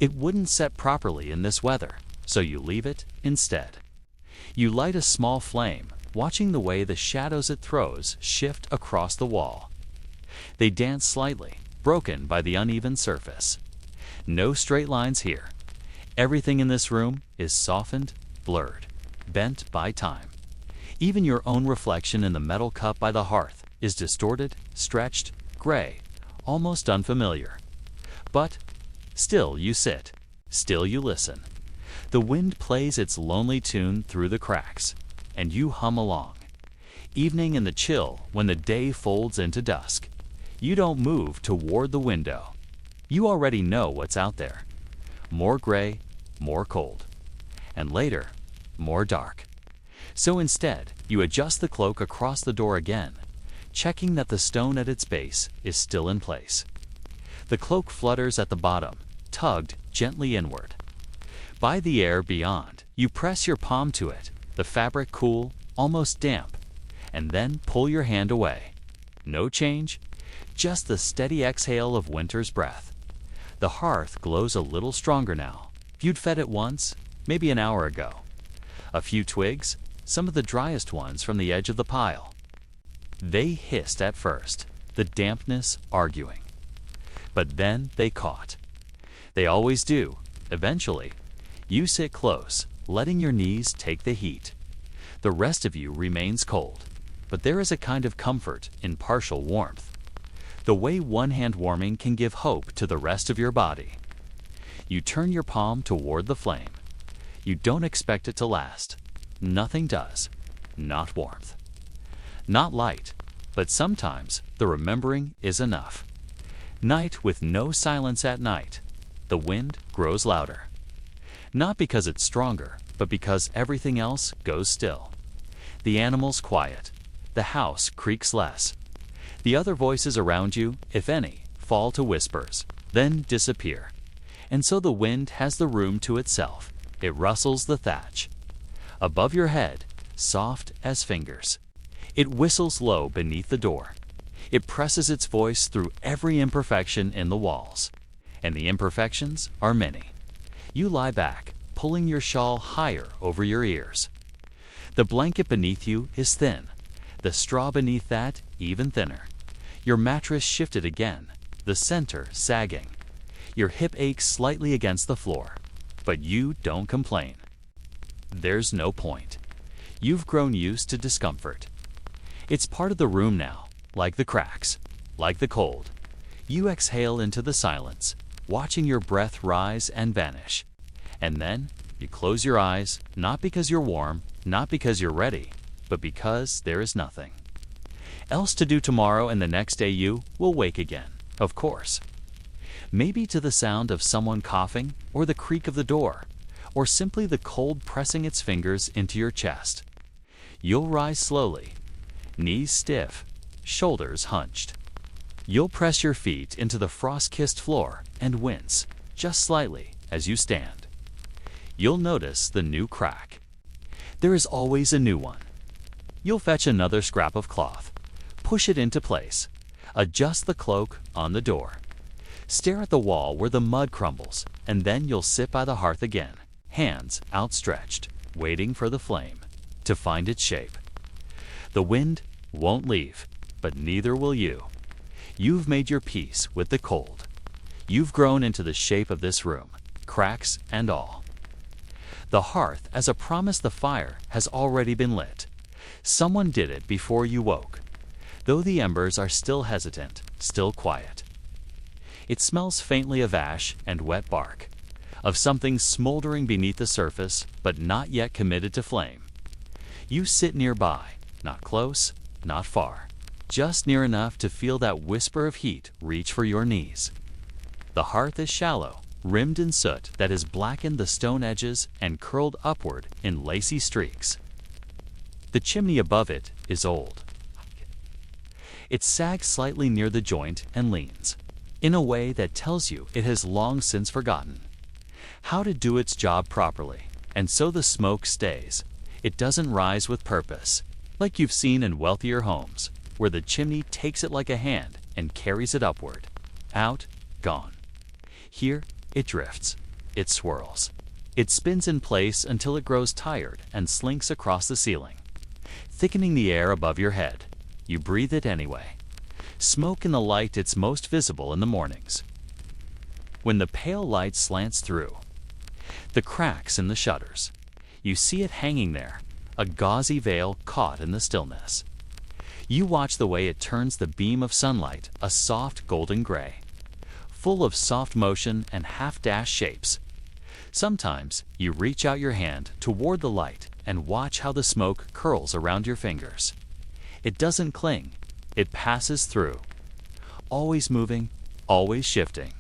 it wouldn't set properly in this weather, so you leave it instead. You light a small flame, watching the way the shadows it throws shift across the wall. They dance slightly, broken by the uneven surface. No straight lines here. Everything in this room is softened, blurred, bent by time. Even your own reflection in the metal cup by the hearth is distorted, stretched, gray, almost unfamiliar. But still you sit, still you listen. The wind plays its lonely tune through the cracks, and you hum along. Evening in the chill when the day folds into dusk. You don't move toward the window. You already know what's out there. More gray, more cold. And later, more dark. So instead, you adjust the cloak across the door again, checking that the stone at its base is still in place. The cloak flutters at the bottom, tugged gently inward. By the air beyond, you press your palm to it, the fabric cool, almost damp, and then pull your hand away. No change, just the steady exhale of winter's breath. The hearth glows a little stronger now. You'd fed it once, maybe an hour ago. A few twigs, some of the driest ones from the edge of the pile. They hissed at first, the dampness arguing. But then they caught. They always do, eventually. You sit close, letting your knees take the heat. The rest of you remains cold, but there is a kind of comfort in partial warmth. The way one hand warming can give hope to the rest of your body. You turn your palm toward the flame. You don't expect it to last. Nothing does. Not warmth. Not light, but sometimes the remembering is enough. Night with no silence at night. The wind grows louder. Not because it's stronger, but because everything else goes still. The animals quiet. The house creaks less. The other voices around you, if any, fall to whispers, then disappear. And so the wind has the room to itself. It rustles the thatch. Above your head, soft as fingers. It whistles low beneath the door. It presses its voice through every imperfection in the walls. And the imperfections are many. You lie back, pulling your shawl higher over your ears. The blanket beneath you is thin. The straw beneath that even thinner. Your mattress shifted again, the center sagging. Your hip aches slightly against the floor. But you don't complain. There's no point. You've grown used to discomfort. It's part of the room now, like the cracks, like the cold. You exhale into the silence, watching your breath rise and vanish. And then you close your eyes, not because you're warm, not because you're ready, but because there is nothing else to do tomorrow, and the next day you will wake again, of course. Maybe to the sound of someone coughing, or the creak of the door, or simply the cold pressing its fingers into your chest. You'll rise slowly, knees stiff, shoulders hunched. You'll press your feet into the frost-kissed floor and wince, just slightly, as you stand. You'll notice the new crack. There is always a new one. You'll fetch another scrap of cloth, push it into place, adjust the cloak on the door, stare at the wall where the mud crumbles, and then you'll sit by the hearth again, hands outstretched, waiting for the flame to find its shape. The wind won't leave, but neither will you. You've made your peace with the cold. You've grown into the shape of this room, cracks and all. The hearth, as a promise, the fire has already been lit. Someone did it before you woke, though the embers are still hesitant, still quiet. It smells faintly of ash and wet bark, of something smoldering beneath the surface, but not yet committed to flame. You sit nearby, not close, not far, just near enough to feel that whisper of heat reach for your knees. The hearth is shallow, rimmed in soot that has blackened the stone edges and curled upward in lacy streaks. The chimney above it is old. It sags slightly near the joint and leans, in a way that tells you it has long since forgotten how to do its job properly, and so the smoke stays. It doesn't rise with purpose, like you've seen in wealthier homes, where the chimney takes it like a hand and carries it upward, out, gone. Here, it drifts, it swirls. It spins in place until it grows tired and slinks across the ceiling, thickening the air above your head. You breathe it anyway. Smoke in the light, it's most visible in the mornings, when the pale light slants through the cracks in the shutters. You see it hanging there, a gauzy veil caught in the stillness. You watch the way it turns the beam of sunlight a soft golden gray, full of soft motion and half-dashed shapes. Sometimes you reach out your hand toward the light and watch how the smoke curls around your fingers. It doesn't cling, it passes through, always moving, always shifting.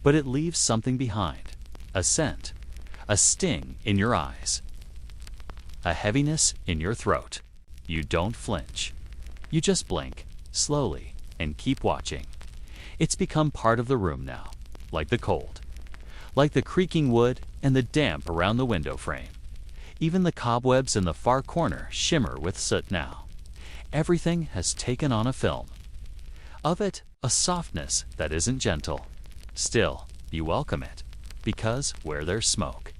But it leaves something behind, a scent, a sting in your eyes, a heaviness in your throat. You don't flinch. You just blink, slowly, and keep watching. It's become part of the room now, like the cold, like the creaking wood and the damp around the window frame. Even the cobwebs in the far corner shimmer with soot now. Everything has taken on a film. Of it, a softness that isn't gentle. Still, you welcome it, because where there's smoke,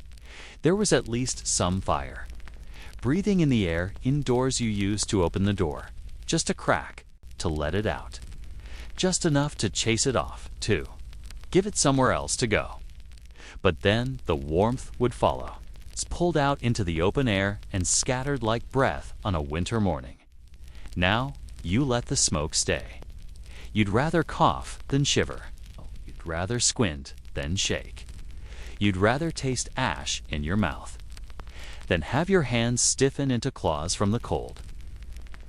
there was at least some fire. Breathing in the air indoors, you use to open the door, just a crack, to let it out. Just enough to chase it off, too. Give it somewhere else to go. But then the warmth would follow. It's pulled out into the open air and scattered like breath on a winter morning. Now you let the smoke stay. You'd rather cough than shiver. You'd rather squint than shake. You'd rather taste ash in your mouth than have your hands stiffen into claws from the cold.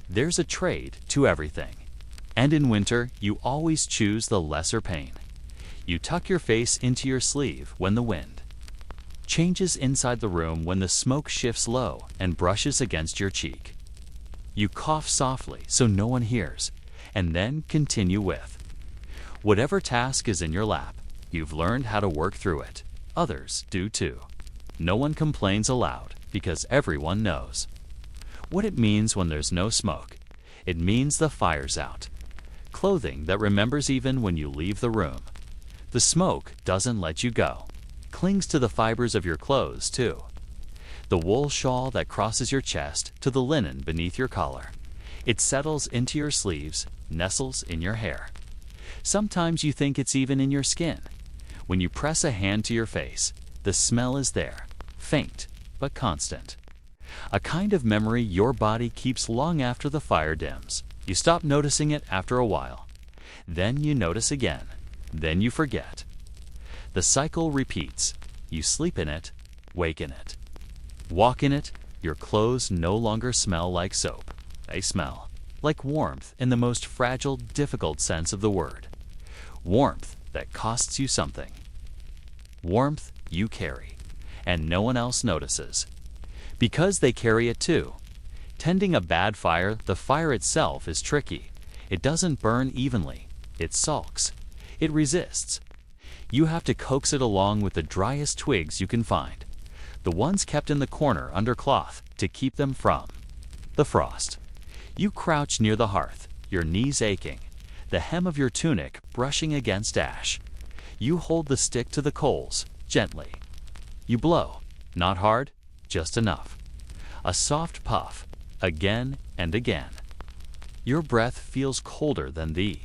There's a trade to everything. And in winter, you always choose the lesser pain. You tuck your face into your sleeve when the wind changes inside the room, when the smoke shifts low and brushes against your cheek. You cough softly so no one hears, and then continue with whatever task is in your lap. You've learned how to work through it. Others do too. No one complains aloud, because everyone knows what it means when there's no smoke, It means the fire's out. Clothing that remembers even when you leave the room. The smoke doesn't let you go. Clings to the fibers of your clothes, too. The wool shawl that crosses your chest to the linen beneath your collar. It settles into your sleeves, nestles in your hair. Sometimes you think it's even in your skin. When you press a hand to your face, the smell is there, faint but constant. A kind of memory your body keeps long after the fire dims. You stop noticing it after a while. Then you notice again. Then you forget. The cycle repeats. You sleep in it, wake in it. Walk in it, your clothes no longer smell like soap. They smell like warmth in the most fragile, difficult sense of the word. Warmth that costs you something. Warmth you carry, and no one else notices. Because they carry it too. Tending a bad fire, the fire itself is tricky. It doesn't burn evenly. It sulks. It resists. You have to coax it along with the driest twigs you can find. The ones kept in the corner under cloth to keep them from the frost. You crouch near the hearth, your knees aching, the hem of your tunic brushing against ash. You hold the stick to the coals, gently. You blow, not hard, just enough. A soft puff, again and again. Your breath feels colder than thee.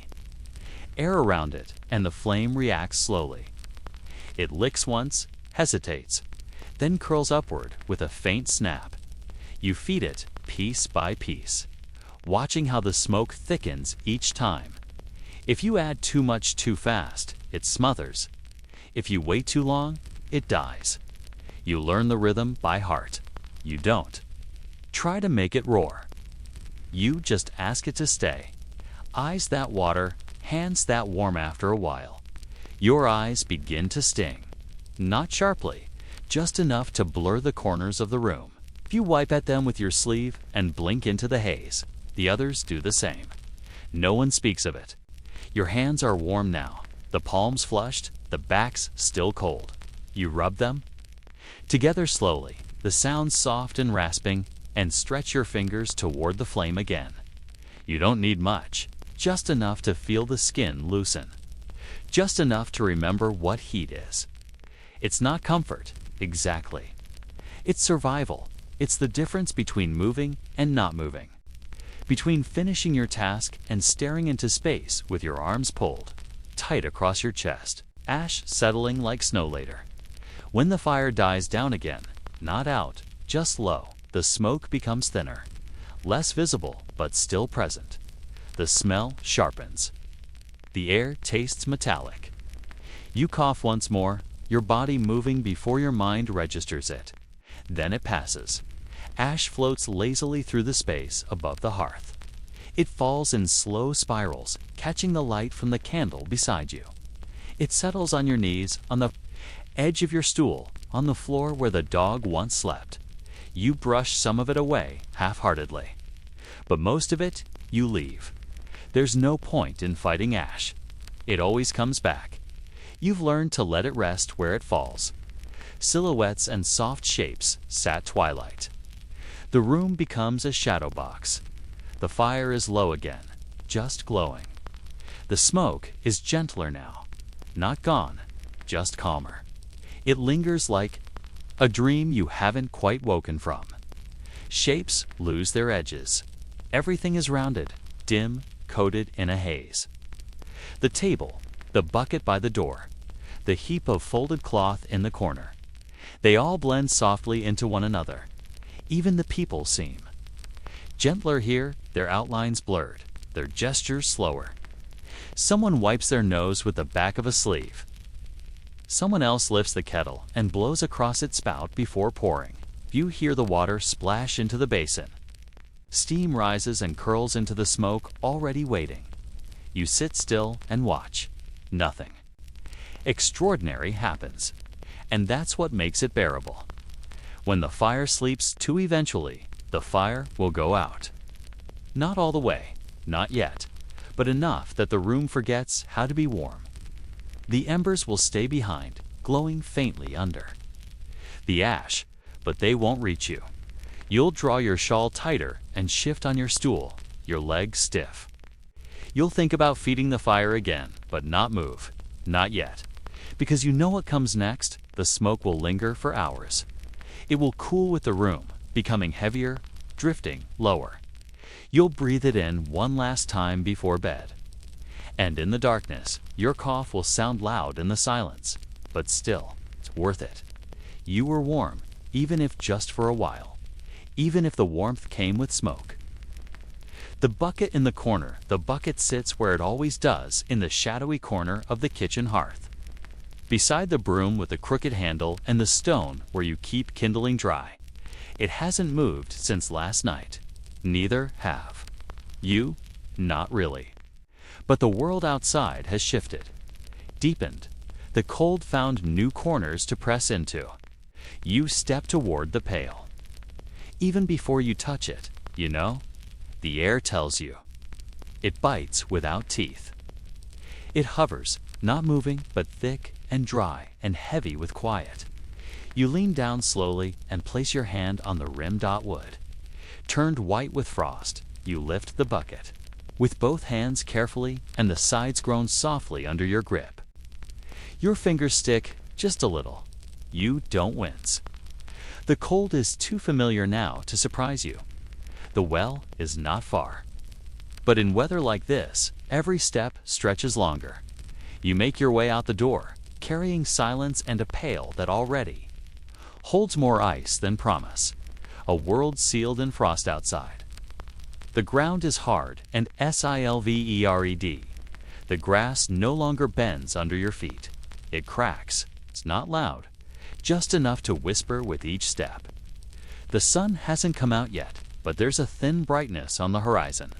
Air around it, and the flame reacts slowly. It licks once, hesitates, then curls upward with a faint snap. You feed it piece by piece, watching how the smoke thickens each time. If you add too much too fast, it smothers. If you wait too long, it dies. You learn the rhythm by heart. You don't try to make it roar. You just ask it to stay. Eyes that water, hands that warm after a while. Your eyes begin to sting. Not sharply, just enough to blur the corners of the room. You wipe at them with your sleeve and blink into the haze. The others do the same. No one speaks of it. Your hands are warm now, the palms flushed, the backs still cold. You rub them together slowly, the sounds soft and rasping, and stretch your fingers toward the flame again. You don't need much, just enough to feel the skin loosen. Just enough to remember what heat is. It's not comfort, exactly. It's survival. It's the difference between moving and not moving. Between finishing your task and staring into space with your arms pulled tight across your chest, ash settling like snow later. When the fire dies down again, not out, just low, the smoke becomes thinner, less visible but still present. The smell sharpens. The air tastes metallic. You cough once more, your body moving before your mind registers it. Then it passes. Ash floats lazily through the space above the hearth. It falls in slow spirals, catching the light from the candle beside you. It settles on your knees, on the edge of your stool, on the floor where the dog once slept. You brush some of it away half-heartedly. But most of it, you leave. There's no point in fighting ash. It always comes back. You've learned to let it rest where it falls. Silhouettes and soft shapes sat twilight. The room becomes a shadow box. The fire is low again, just glowing. The smoke is gentler now, not gone, just calmer. It lingers like a dream you haven't quite woken from. Shapes lose their edges. Everything is rounded, dim, coated in a haze. The table, the bucket by the door, the heap of folded cloth in the corner. They all blend softly into one another. Even the people seem gentler here, their outlines blurred, their gestures slower. Someone wipes their nose with the back of a sleeve. Someone else lifts the kettle and blows across its spout before pouring. You hear the water splash into the basin. Steam rises and curls into the smoke already waiting. You sit still and watch. Nothing extraordinary happens. And that's what makes it bearable. When the fire sleeps too eventually, the fire will go out. Not all the way, not yet, but enough that the room forgets how to be warm. The embers will stay behind, glowing faintly under the ash, but they won't reach you. You'll draw your shawl tighter and shift on your stool, your legs stiff. You'll think about feeding the fire again, but not move. Not yet. Because you know what comes next, the smoke will linger for hours. It will cool with the room, becoming heavier, drifting lower. You'll breathe it in one last time before bed. And in the darkness, your cough will sound loud in the silence. But still, it's worth it. You were warm, even if just for a while. Even if the warmth came with smoke. The bucket in the corner, the bucket sits where it always does, in the shadowy corner of the kitchen hearth. Beside the broom with the crooked handle and the stone where you keep kindling dry. It hasn't moved since last night. Neither have you, not really. But the world outside has shifted, deepened. The cold found new corners to press into. You step toward the pail. Even before you touch it, you know, the air tells you. It bites without teeth. It hovers, not moving, but thick and dry and heavy with quiet. You lean down slowly and place your hand on the rimmed wood. Turned white with frost, you lift the bucket. With both hands carefully and the sides grown softly under your grip. Your fingers stick just a little. You don't wince. The cold is too familiar now to surprise you. The well is not far. But in weather like this, every step stretches longer. You make your way out the door, carrying silence and a pail that already holds more ice than promise. A world sealed in frost outside. The ground is hard and silvered. The grass no longer bends under your feet. It cracks. It's not loud, just enough to whisper with each step. The sun hasn't come out yet, but there's a thin brightness on the horizon,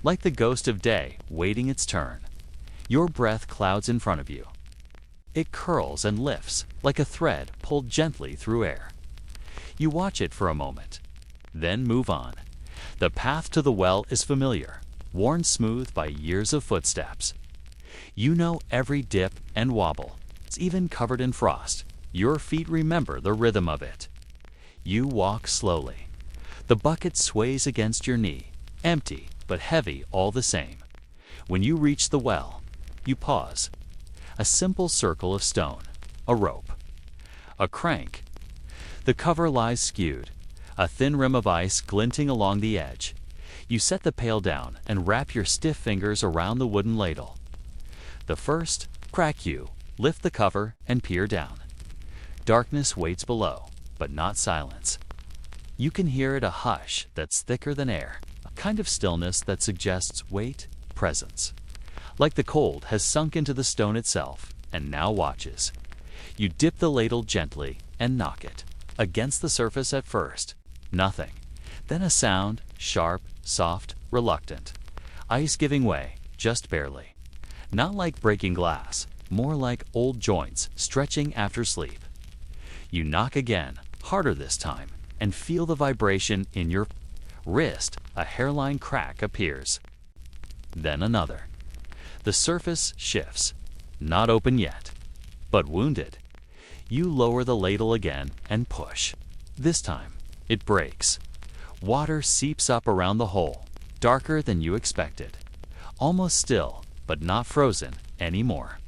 like the ghost of day waiting its turn. Your breath clouds in front of you. It curls and lifts like a thread pulled gently through air. You watch it for a moment, then move on. The path to the well is familiar, worn smooth by years of footsteps. You know every dip and wobble. It's even covered in frost. Your feet remember the rhythm of it. You walk slowly. The bucket sways against your knee, empty but heavy all the same. When you reach the well, you pause. A simple circle of stone, a rope, a crank. The cover lies skewed, a thin rim of ice glinting along the edge. You set the pail down and wrap your stiff fingers around the wooden ladle. The first crack, you lift the cover and peer down. Darkness waits below, but not silence. You can hear it, a hush that's thicker than air, a kind of stillness that suggests weight, presence. Like the cold has sunk into the stone itself and now watches. You dip the ladle gently and knock it. Against the surface at first, nothing. Then a sound, sharp, soft, reluctant. Ice giving way, just barely. Not like breaking glass, more like old joints stretching after sleep. You knock again, harder this time, and feel the vibration in your wrist. A hairline crack appears. Then another. The surface shifts, not open yet, but wounded. You lower the ladle again and push. This time, it breaks. Water seeps up around the hole, darker than you expected. Almost still, but not frozen anymore.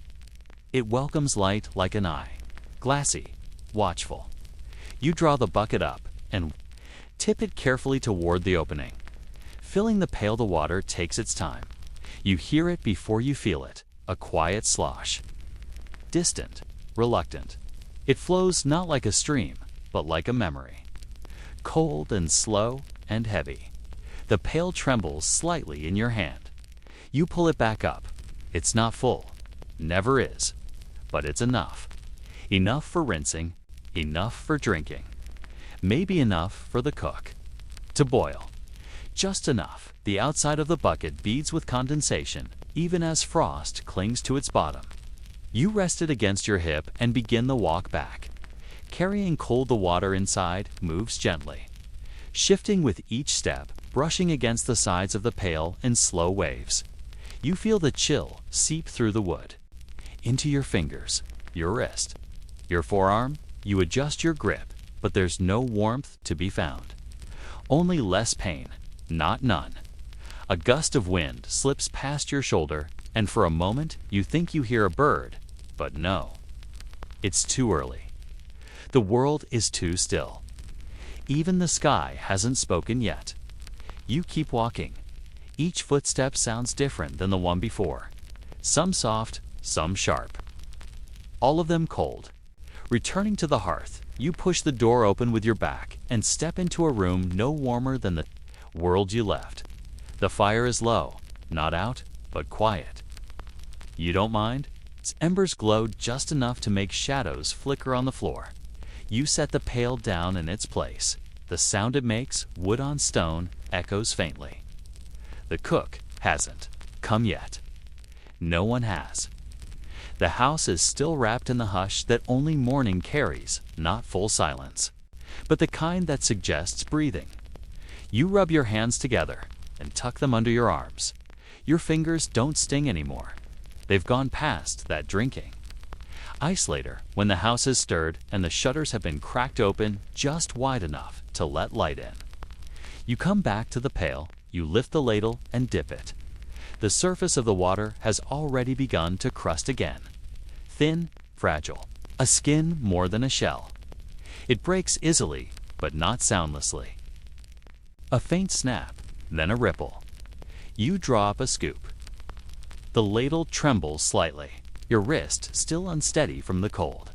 It welcomes light like an eye, glassy, watchful. You draw the bucket up and tip it carefully toward the opening. Filling the pail, the water takes its time. You hear it before you feel it, a quiet slosh. Distant, reluctant. It flows not like a stream, but like a memory. Cold and slow and heavy. The pail trembles slightly in your hand. You pull it back up. It's not full, never is, but it's enough. Enough for rinsing, enough for drinking. Maybe enough for the cook to boil. Just enough. The outside of the bucket beads with condensation, even as frost clings to its bottom. You rest it against your hip and begin the walk back. Carrying cold, the water inside moves gently, shifting with each step, brushing against the sides of the pail in slow waves. You feel the chill seep through the wood, into your fingers, your wrist, your forearm. You adjust your grip, but there's no warmth to be found. Only less pain, not none. A gust of wind slips past your shoulder, and for a moment you think you hear a bird, but no. It's too early. The world is too still. Even the sky hasn't spoken yet. You keep walking. Each footstep sounds different than the one before. Some soft, some sharp. All of them cold. Returning to the hearth, you push the door open with your back and step into a room no warmer than the world you left. The fire is low, not out, but quiet. You don't mind? Its embers glow just enough to make shadows flicker on the floor. You set the pail down in its place. The sound it makes, wood on stone, echoes faintly. The cook hasn't come yet. No one has. The house is still wrapped in the hush that only morning carries, not full silence, but the kind that suggests breathing. You rub your hands together and tuck them under your arms. Your fingers don't sting anymore. They've gone past that drinking. Ice later, when the house is stirred and the shutters have been cracked open just wide enough to let light in. You come back to the pail, you lift the ladle and dip it. The surface of the water has already begun to crust again. Thin, fragile, a skin more than a shell. It breaks easily, but not soundlessly. A faint snap, then a ripple. You draw up a scoop. The ladle trembles slightly, your wrist still unsteady from the cold.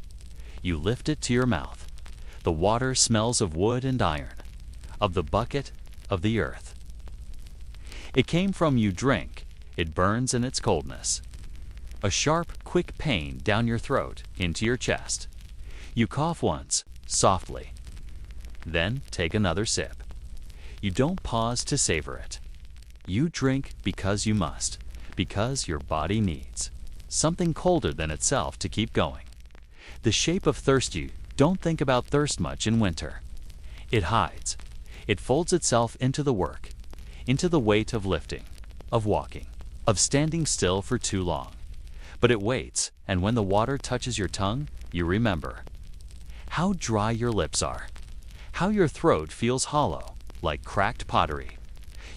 You lift it to your mouth. The water smells of wood and iron, of the bucket, of the earth. It came from you drink. It burns in its coldness. A sharp, quick pain down your throat, into your chest. You cough once, softly. Then take another sip. You don't pause to savor it. You drink because you must, because your body needs something colder than itself to keep going. The shape of thirst. You don't think about thirst much in winter. It hides. It folds itself into the work, into the weight of lifting, of walking, of standing still for too long. But it waits, and when the water touches your tongue, you remember how dry your lips are, how your throat feels hollow, like cracked pottery.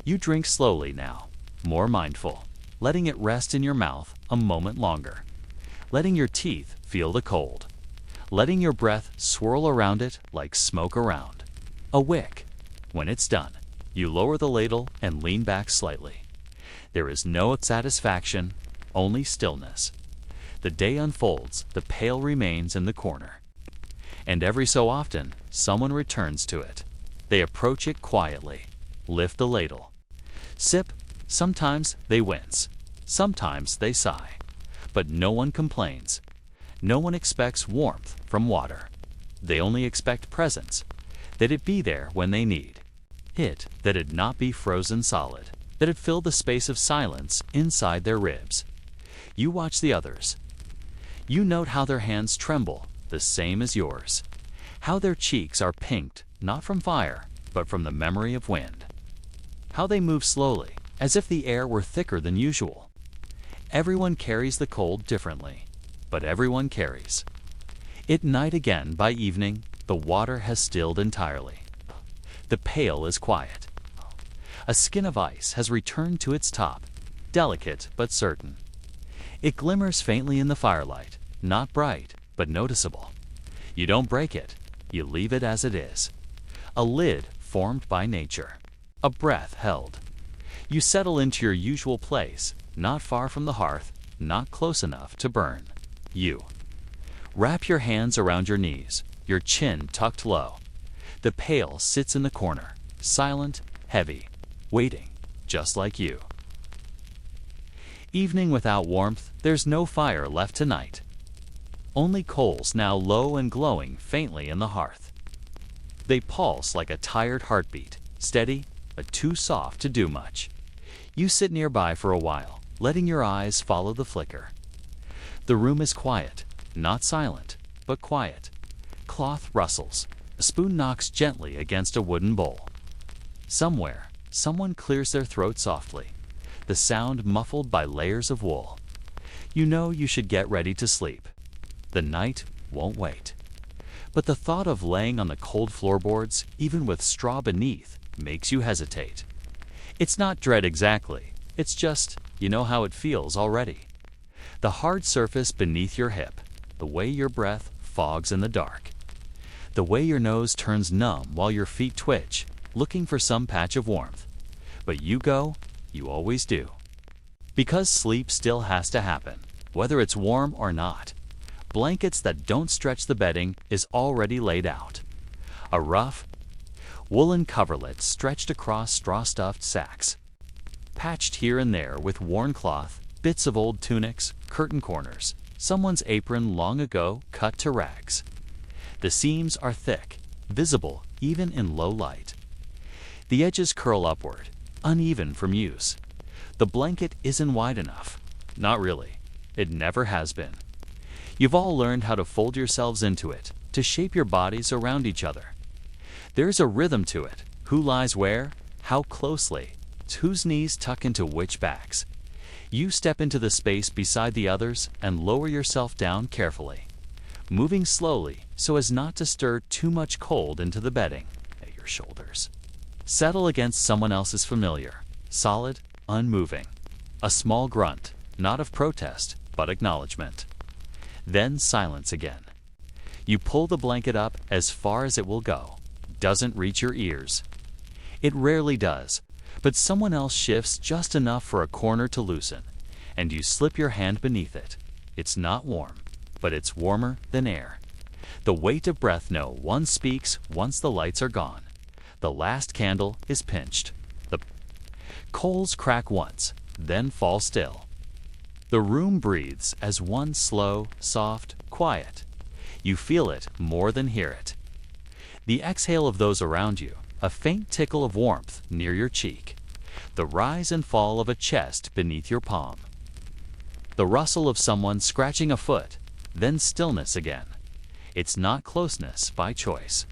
You drink slowly now, more mindful, letting it rest in your mouth a moment longer, letting your teeth feel the cold, letting your breath swirl around it like smoke around a wick. When it's done, you lower the ladle and lean back slightly. There is no satisfaction, only stillness. The day unfolds, the pail remains in the corner. And every so often, someone returns to it. They approach it quietly, lift the ladle, sip. Sometimes they wince, sometimes they sigh. But no one complains. No one expects warmth from water. They only expect presence, that it be there when they need it, that it not be frozen solid, that it fill the space of silence inside their ribs. You watch the others. You note how their hands tremble, the same as yours. How their cheeks are pinked, not from fire, but from the memory of wind. How they move slowly, as if the air were thicker than usual. Everyone carries the cold differently, but everyone carries it. Night again. By evening, the water has stilled entirely. The pail is quiet. A skin of ice has returned to its top, delicate but certain. It glimmers faintly in the firelight, not bright, but noticeable. You don't break it, you leave it as it is. A lid formed by nature, a breath held. You settle into your usual place, not far from the hearth, not close enough to burn. You wrap your hands around your knees, your chin tucked low. The pail sits in the corner, silent, heavy, waiting, just like you. Evening without warmth, there's no fire left tonight. Only coals now low and glowing faintly in the hearth. They pulse like a tired heartbeat, steady, but too soft to do much. You sit nearby for a while, letting your eyes follow the flicker. The room is quiet, not silent, but quiet. Cloth rustles. A spoon knocks gently against a wooden bowl. Somewhere, someone clears their throat softly, the sound muffled by layers of wool. You know you should get ready to sleep. The night won't wait. But the thought of laying on the cold floorboards, even with straw beneath, makes you hesitate. It's not dread exactly, it's just, you know how it feels already. The hard surface beneath your hip, the way your breath fogs in the dark, the way your nose turns numb while your feet twitch, looking for some patch of warmth. But you always do. Because sleep still has to happen, whether it's warm or not. Blankets that don't stretch the bedding is already laid out. A rough, woolen coverlet stretched across straw-stuffed sacks, patched here and there with worn cloth, bits of old tunics, curtain corners, someone's apron long ago cut to rags. The seams are thick, visible even in low light. The edges curl upward, uneven from use. The blanket isn't wide enough. Not really. It never has been. You've all learned how to fold yourselves into it, to shape your bodies around each other. There's a rhythm to it. Who lies where? How closely? Whose knees tuck into which backs? You step into the space beside the others and lower yourself down carefully, moving slowly so as not to stir too much cold into the bedding at your shoulders. Settle against someone else's familiar, solid, unmoving. A small grunt, not of protest, but acknowledgement. Then silence again. You pull the blanket up as far as it will go. Doesn't reach your ears. It rarely does, but someone else shifts just enough for a corner to loosen, and you slip your hand beneath it. It's not warm, but it's warmer than air. The weight of breath no one speaks once the lights are gone. The last candle is pinched. The coals crack once, then fall still. The room breathes as one slow, soft, quiet. You feel it more than hear it. The exhale of those around you, a faint tickle of warmth near your cheek. The rise and fall of a chest beneath your palm. The rustle of someone scratching a foot, then stillness again. It's not closeness by choice.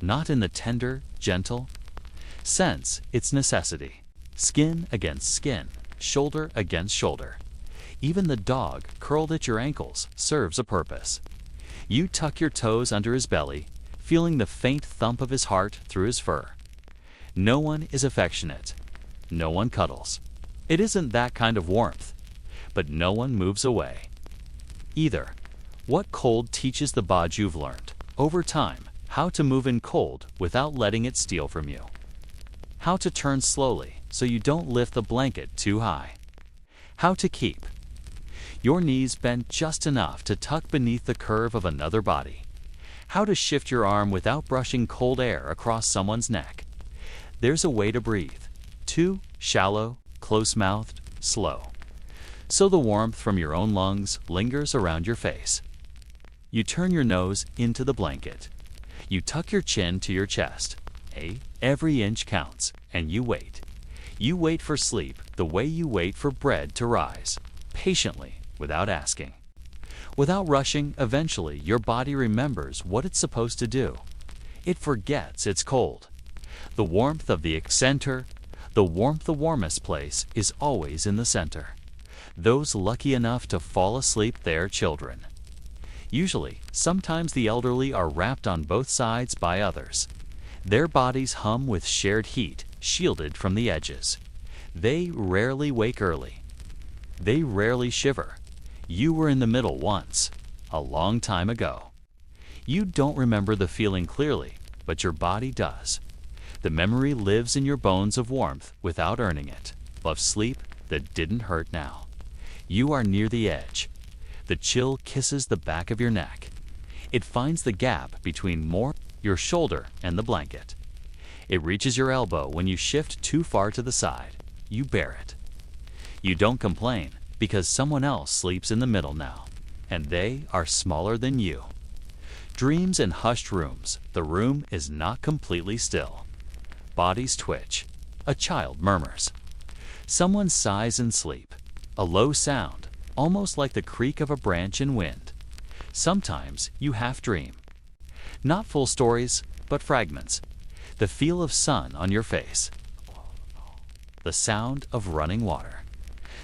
Not in the tender, gentle sense, it's necessity. Skin against skin, shoulder against shoulder. Even the dog curled at your ankles serves a purpose. You tuck your toes under his belly, feeling the faint thump of his heart through his fur. No one is affectionate. No one cuddles. It isn't that kind of warmth. But no one moves away. Either. What cold teaches the bod you've learned, over time, how to move in cold without letting it steal from you. How to turn slowly so you don't lift the blanket too high. How to keep your knees bent just enough to tuck beneath the curve of another body. How to shift your arm without brushing cold air across someone's neck. There's a way to breathe. Too shallow, close-mouthed, slow. So the warmth from your own lungs lingers around your face. You turn your nose into the blanket. You tuck your chin to your chest. Every inch counts, and you wait. You wait for sleep the way you wait for bread to rise, patiently, without asking. Without rushing, eventually your body remembers what it's supposed to do. It forgets it's cold. The warmth of the center, the warmest place is always in the center. Those lucky enough to fall asleep there, children. Usually, sometimes the elderly are wrapped on both sides by others. Their bodies hum with shared heat, shielded from the edges. They rarely wake early. They rarely shiver. You were in the middle once, a long time ago. You don't remember the feeling clearly, but your body does. The memory lives in your bones of warmth without earning it, of sleep that didn't hurt now. You are near the edge. The chill kisses the back of your neck. It finds the gap between your shoulder and the blanket. It reaches your elbow when you shift too far to the side. You bear it. You don't complain, because someone else sleeps in the middle now, and they are smaller than you. Dreams in hushed rooms. The room is not completely still. Bodies twitch. A child murmurs. Someone sighs in sleep. A low sound, almost like the creak of a branch in wind. Sometimes you half dream. Not full stories, but fragments. The feel of sun on your face. The sound of running water.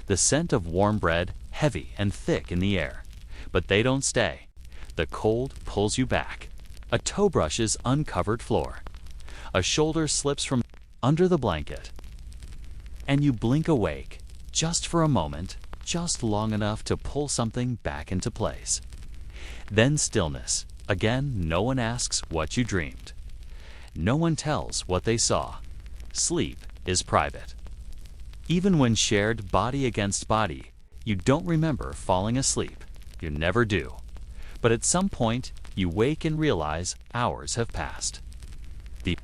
The scent of warm bread, heavy and thick in the air. But they don't stay. The cold pulls you back. A toe brushes uncovered floor. A shoulder slips from under the blanket. and you blink awake, just for a moment, just long enough to pull something back into place. Then stillness. Again, no one asks what you dreamed. No one tells what they saw. Sleep is private. Even when shared body against body, you don't remember falling asleep. You never do. But at some point, you wake and realize hours have passed. The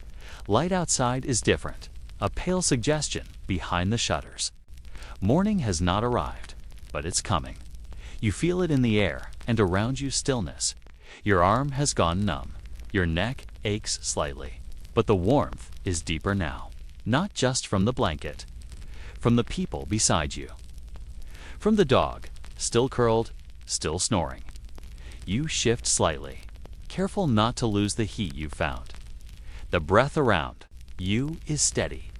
light outside is different, a pale suggestion behind the shutters. Morning has not arrived, but it's coming. You feel it in the air, and around you stillness. Your arm has gone numb. Your neck aches slightly. But the warmth is deeper now, not just from the blanket, from the people beside you. From the dog, still curled, still snoring. You shift slightly, careful not to lose the heat you've found. The breath around you is steady.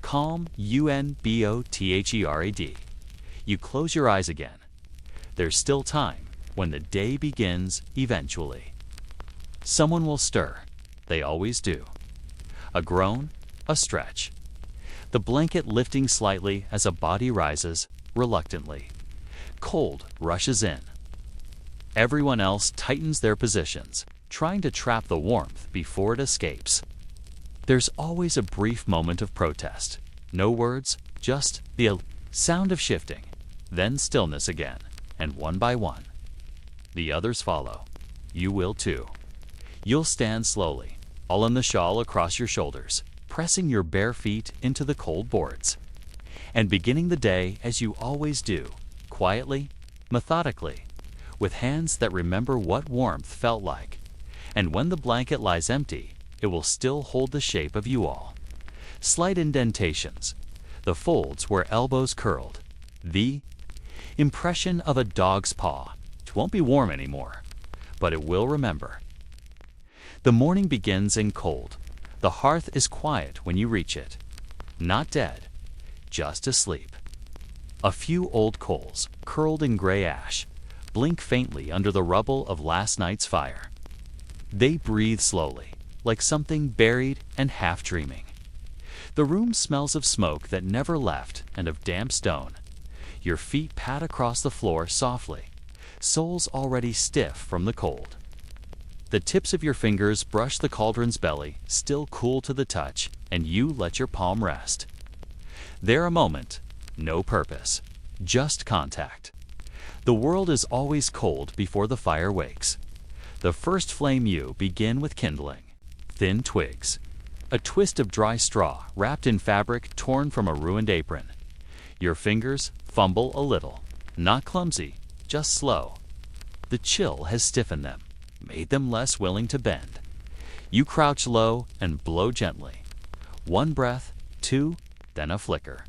Calm, UNBOTHERAD. You close your eyes again. There's still time when the day begins eventually. Someone will stir. They always do. A groan, a stretch. The blanket lifting slightly as a body rises, reluctantly. Cold rushes in. Everyone else tightens their positions, trying to trap the warmth before it escapes. There's always a brief moment of protest. No words, just the sound of shifting, then stillness again, and one by one. The others follow. You will too. You'll stand slowly, all in the shawl across your shoulders, pressing your bare feet into the cold boards, and beginning the day as you always do, quietly, methodically, with hands that remember what warmth felt like. And when the blanket lies empty, it will still hold the shape of you all. Slight indentations, the folds where elbows curled, the impression of a dog's paw. It won't be warm anymore, but it will remember. The morning begins in cold. The hearth is quiet when you reach it. Not dead, just asleep. A few old coals, curled in gray ash, blink faintly under the rubble of last night's fire. They breathe slowly, like something buried and half dreaming. The room smells of smoke that never left and of damp stone. Your feet pat across the floor softly, soles already stiff from the cold. The tips of your fingers brush the cauldron's belly, still cool to the touch, and you let your palm rest. There a moment, no purpose, just contact. The world is always cold before the fire wakes. The first flame you begin with kindling. Thin twigs. A twist of dry straw wrapped in fabric torn from a ruined apron. Your fingers fumble a little, not clumsy, just slow. The chill has stiffened them, made them less willing to bend. You crouch low and blow gently. One breath, two, then a flicker.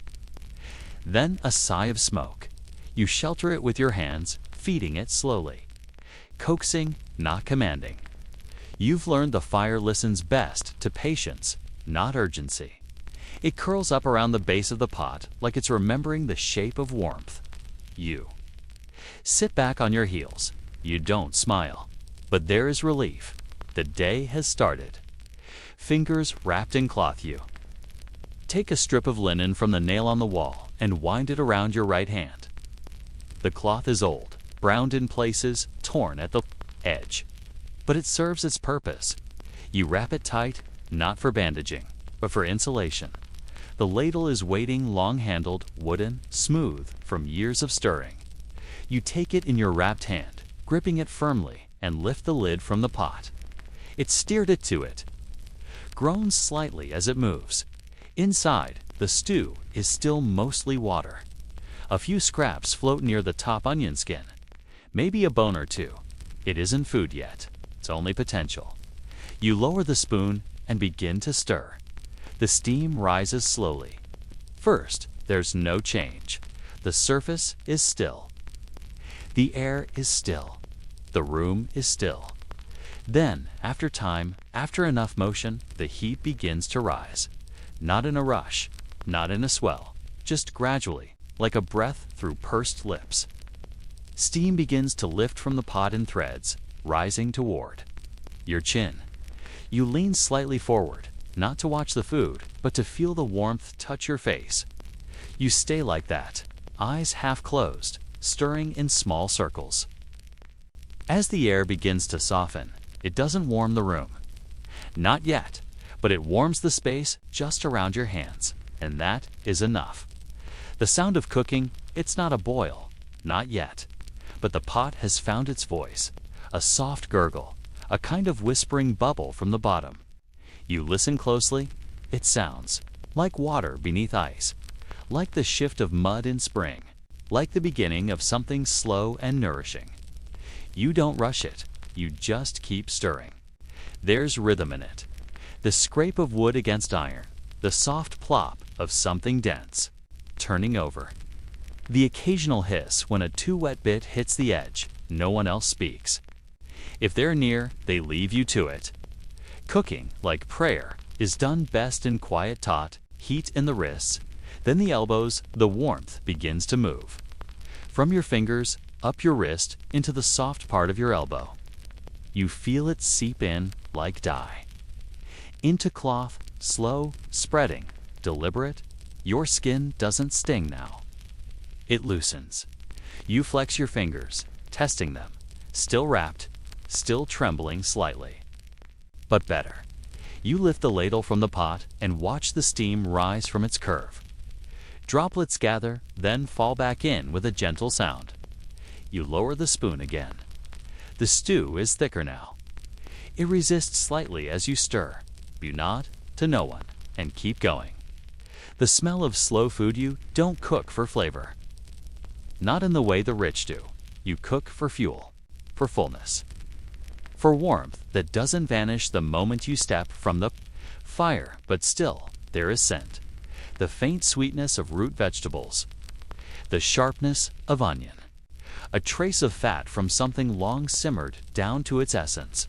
Then a sigh of smoke. You shelter it with your hands, feeding it slowly. Coaxing, not commanding. You've learned the fire listens best to patience, not urgency. It curls up around the base of the pot like it's remembering the shape of warmth. You sit back on your heels. You don't smile. But there is relief. The day has started. Fingers wrapped in cloth you. Take a strip of linen from the nail on the wall and wind it around your right hand. The cloth is old, browned in places, torn at the edge. But it serves its purpose. You wrap it tight, not for bandaging, but for insulation. The ladle is waiting, long-handled, wooden, smooth, from years of stirring. You take it in your wrapped hand, gripping it firmly, and lift the lid from the pot. It steered it to it. Groans slightly as it moves. Inside, the stew is still mostly water. A few scraps float near the top onion skin. Maybe a bone or two. It isn't food yet. It's only potential. You lower the spoon and begin to stir. The steam rises slowly. First, there's no change. The surface is still. The air is still. The room is still. Then, after time, after enough motion, the heat begins to rise. Not in a rush, not in a swell, just gradually, like a breath through pursed lips. Steam begins to lift from the pot in threads, rising toward your chin. You lean slightly forward, not to watch the food, but to feel the warmth touch your face. You stay like that, eyes half closed, stirring in small circles. As the air begins to soften, it doesn't warm the room. Not yet, but it warms the space just around your hands, and that is enough. The sound of cooking, it's not a boil, not yet, but the pot has found its voice, a soft gurgle, a kind of whispering bubble from the bottom. You listen closely, it sounds like water beneath ice, like the shift of mud in spring, like the beginning of something slow and nourishing. You don't rush it, you just keep stirring. There's rhythm in it. The scrape of wood against iron, the soft plop of something dense, turning over. The occasional hiss when a too wet bit hits the edge, no one else speaks. If they're near, they leave you to it. Cooking, like prayer, is done best in quiet taut, heat in the wrists, then the elbows, the warmth begins to move. From your fingers, up your wrist, into the soft part of your elbow. You feel it seep in like dye. Into cloth, slow, spreading, deliberate. Your skin doesn't sting now. It loosens. You flex your fingers, testing them, still wrapped, still trembling slightly. But better. You lift the ladle from the pot and watch the steam rise from its curve. Droplets gather, then fall back in with a gentle sound. You lower the spoon again. The stew is thicker now. It resists slightly as you stir. You nod to no one and keep going. The smell of slow food. You don't cook for flavor. Not in the way the rich do. You cook for fuel, for fullness, for warmth that doesn't vanish the moment you step from the fire, but still there is scent, the faint sweetness of root vegetables, the sharpness of onion, a trace of fat from something long simmered down to its essence.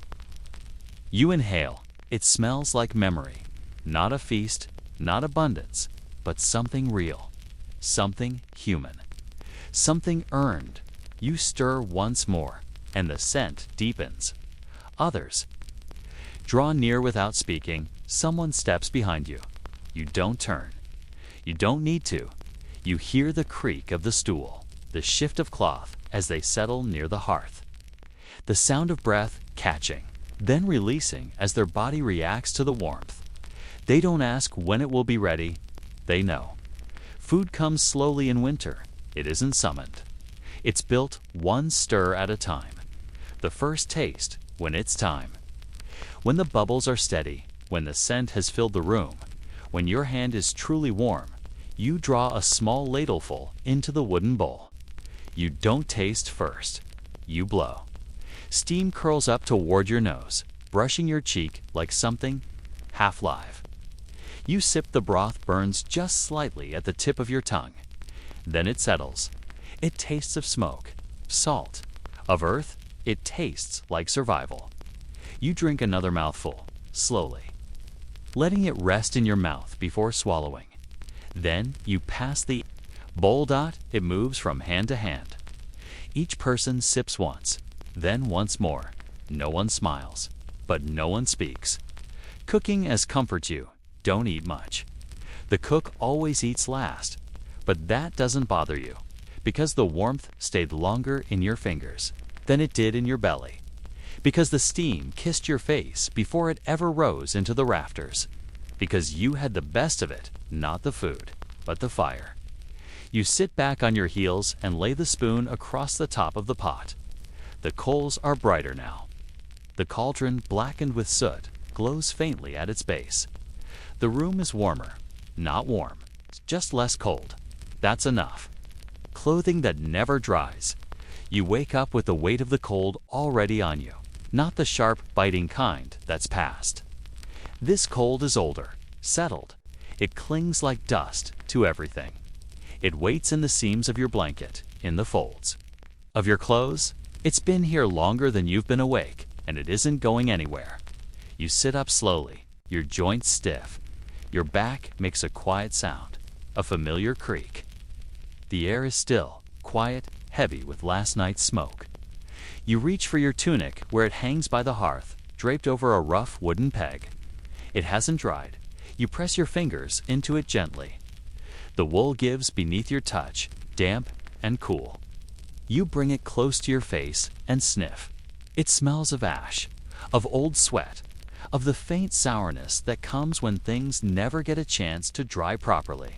You inhale. It smells like memory, not a feast, not abundance, but something real, something human, something earned. You stir once more, and the scent deepens. Others draw near without speaking. Someone steps behind you. You don't turn. You don't need to. You hear the creak of the stool, the shift of cloth as they settle near the hearth, the sound of breath catching, then releasing as their body reacts to the warmth. They don't ask when it will be ready. They know. Food comes slowly in winter. It isn't summoned. It's built one stir at a time. The first taste when it's time. When the bubbles are steady, when the scent has filled the room, when your hand is truly warm, you draw a small ladleful into the wooden bowl. You don't taste first. You blow. Steam curls up toward your nose, brushing your cheek like something half live. You sip. The broth burns just slightly at the tip of your tongue. Then it settles. It tastes of smoke, salt, of earth. It tastes like survival. You drink another mouthful, slowly, letting it rest in your mouth before swallowing. Then you pass the bowl. It moves from hand to hand. Each person sips once, then once more. No one smiles, but no one speaks. Cooking as comforts you. Don't eat much. The cook always eats last, but that doesn't bother you, because the warmth stayed longer in your fingers than it did in your belly, because the steam kissed your face before it ever rose into the rafters, because you had the best of it, not the food, but the fire. You sit back on your heels and lay the spoon across the top of the pot. The coals are brighter now. The cauldron, blackened with soot, glows faintly at its base. The room is warmer, not warm, just less cold. That's enough. Clothing that never dries. You wake up with the weight of the cold already on you, not the sharp, biting kind that's past. This cold is older, settled. It clings like dust to everything. It waits in the seams of your blanket, in the folds of your clothes. It's been here longer than you've been awake, and it isn't going anywhere. You sit up slowly, your joints stiff. Your back makes a quiet sound, a familiar creak. The air is still, quiet, heavy with last night's smoke. You reach for your tunic where it hangs by the hearth, draped over a rough wooden peg. It hasn't dried. You press your fingers into it gently. The wool gives beneath your touch, damp and cool. You bring it close to your face and sniff. It smells of ash, of old sweat, of the faint sourness that comes when things never get a chance to dry properly.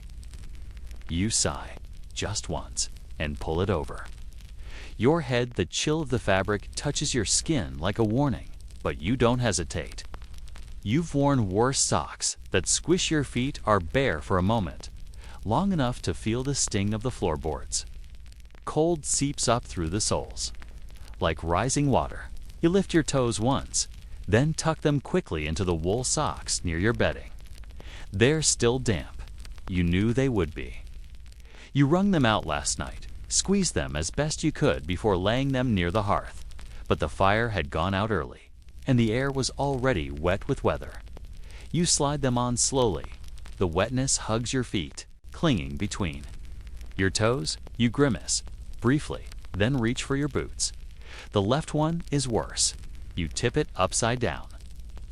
You sigh, just once, and pull it over. Your head, the chill of the fabric, touches your skin like a warning, but you don't hesitate. You've worn worse socks that squish your feet are bare for a moment, long enough to feel the sting of the floorboards. Cold seeps up through the soles. Like rising water, you lift your toes once, then tuck them quickly into the wool socks near your bedding. They're still damp. You knew they would be. You wrung them out last night, squeezed them as best you could before laying them near the hearth, but the fire had gone out early, and the air was already wet with weather. You slide them on slowly. The wetness hugs your feet, clinging between. Your toes, you grimace, briefly, then reach for your boots. The left one is worse. You tip it upside down.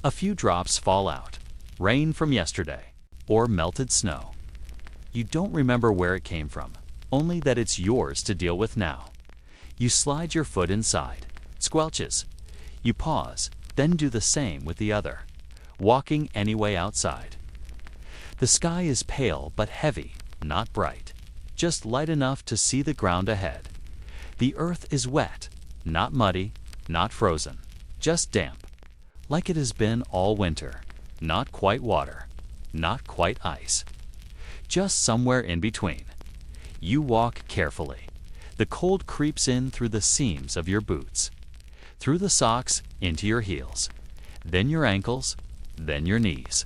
A few drops fall out, rain from yesterday, or melted snow. You don't remember where it came from, only that it's yours to deal with now. You slide your foot inside, squelches. You pause, then do the same with the other, walking anyway outside. The sky is pale but heavy, not bright, just light enough to see the ground ahead. The earth is wet, not muddy, not frozen, just damp, like it has been all winter, not quite water, not quite ice. Just somewhere in between. You walk carefully. The cold creeps in through the seams of your boots, through the socks into your heels, then your ankles, then your knees.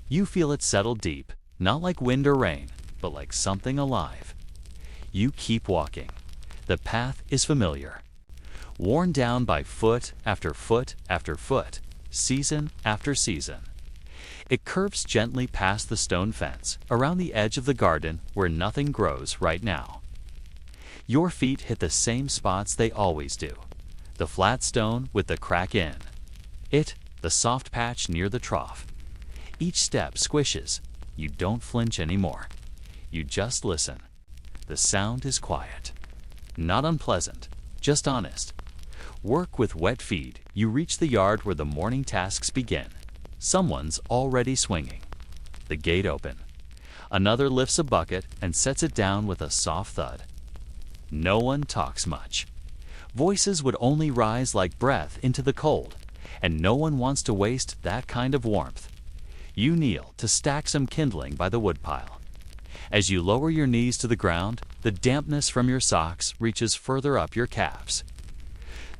You feel it settle deep, not like wind or rain, but like something alive. You keep walking. The path is familiar, worn down by foot after foot after foot, season after season. It curves gently past the stone fence, around the edge of the garden where nothing grows right now. Your feet hit the same spots they always do. The flat stone with the crack in. It, the soft patch near the trough. Each step squishes. You don't flinch anymore. You just listen. The sound is quiet. Not unpleasant, just honest. Work with wet feet, you reach the yard where the morning tasks begin. Someone's already swinging. The gate open. Another lifts a bucket and sets it down with a soft thud. No one talks much. Voices would only rise like breath into the cold, and no one wants to waste that kind of warmth. You kneel to stack some kindling by the woodpile. As you lower your knees to the ground, the dampness from your socks reaches further up your calves.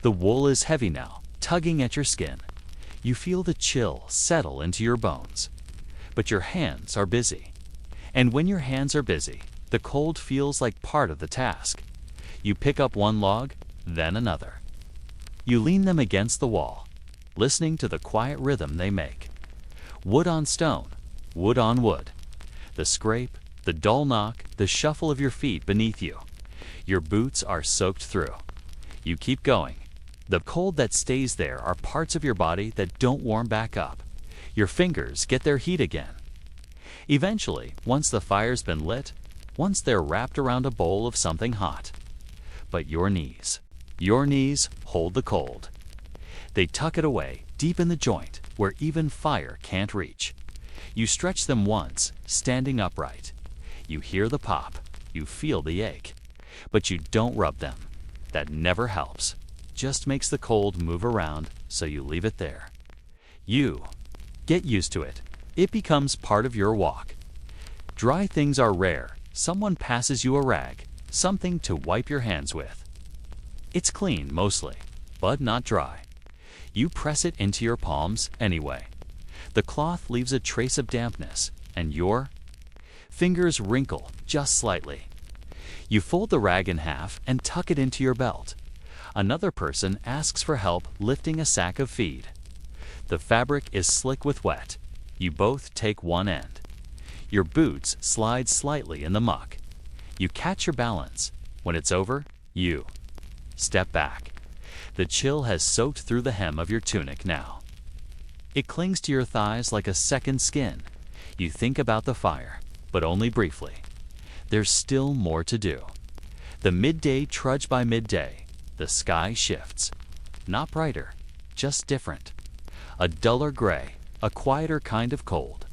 The wool is heavy now, tugging at your skin. You feel the chill settle into your bones. But your hands are busy. And when your hands are busy, the cold feels like part of the task. You pick up one log, then another. You lean them against the wall, listening to the quiet rhythm they make. Wood on stone, wood on wood. The scrape, the dull knock, the shuffle of your feet beneath you. Your boots are soaked through. You keep going. The cold that stays there are parts of your body that don't warm back up. Your fingers get their heat again. Eventually, once the fire's been lit, once they're wrapped around a bowl of something hot. But your knees hold the cold. They tuck it away, deep in the joint, where even fire can't reach. You stretch them once, standing upright. You hear the pop, you feel the ache. But you don't rub them. That never helps. Just makes the cold move around, so you leave it there. You get used to it. It becomes part of your walk. Dry things are rare. Someone passes you a rag, something to wipe your hands with. It's clean mostly, but not dry. You press it into your palms anyway. The cloth leaves a trace of dampness, and your fingers wrinkle just slightly. You fold the rag in half and tuck it into your belt. Another person asks for help lifting a sack of feed. The fabric is slick with wet. You both take one end. Your boots slide slightly in the muck. You catch your balance. When it's over, you step back. The chill has soaked through the hem of your tunic now. It clings to your thighs like a second skin. You think about the fire, but only briefly. there's still more to do. The midday trudge by midday, the sky shifts. Not brighter, just different. A duller gray, a quieter kind of cold.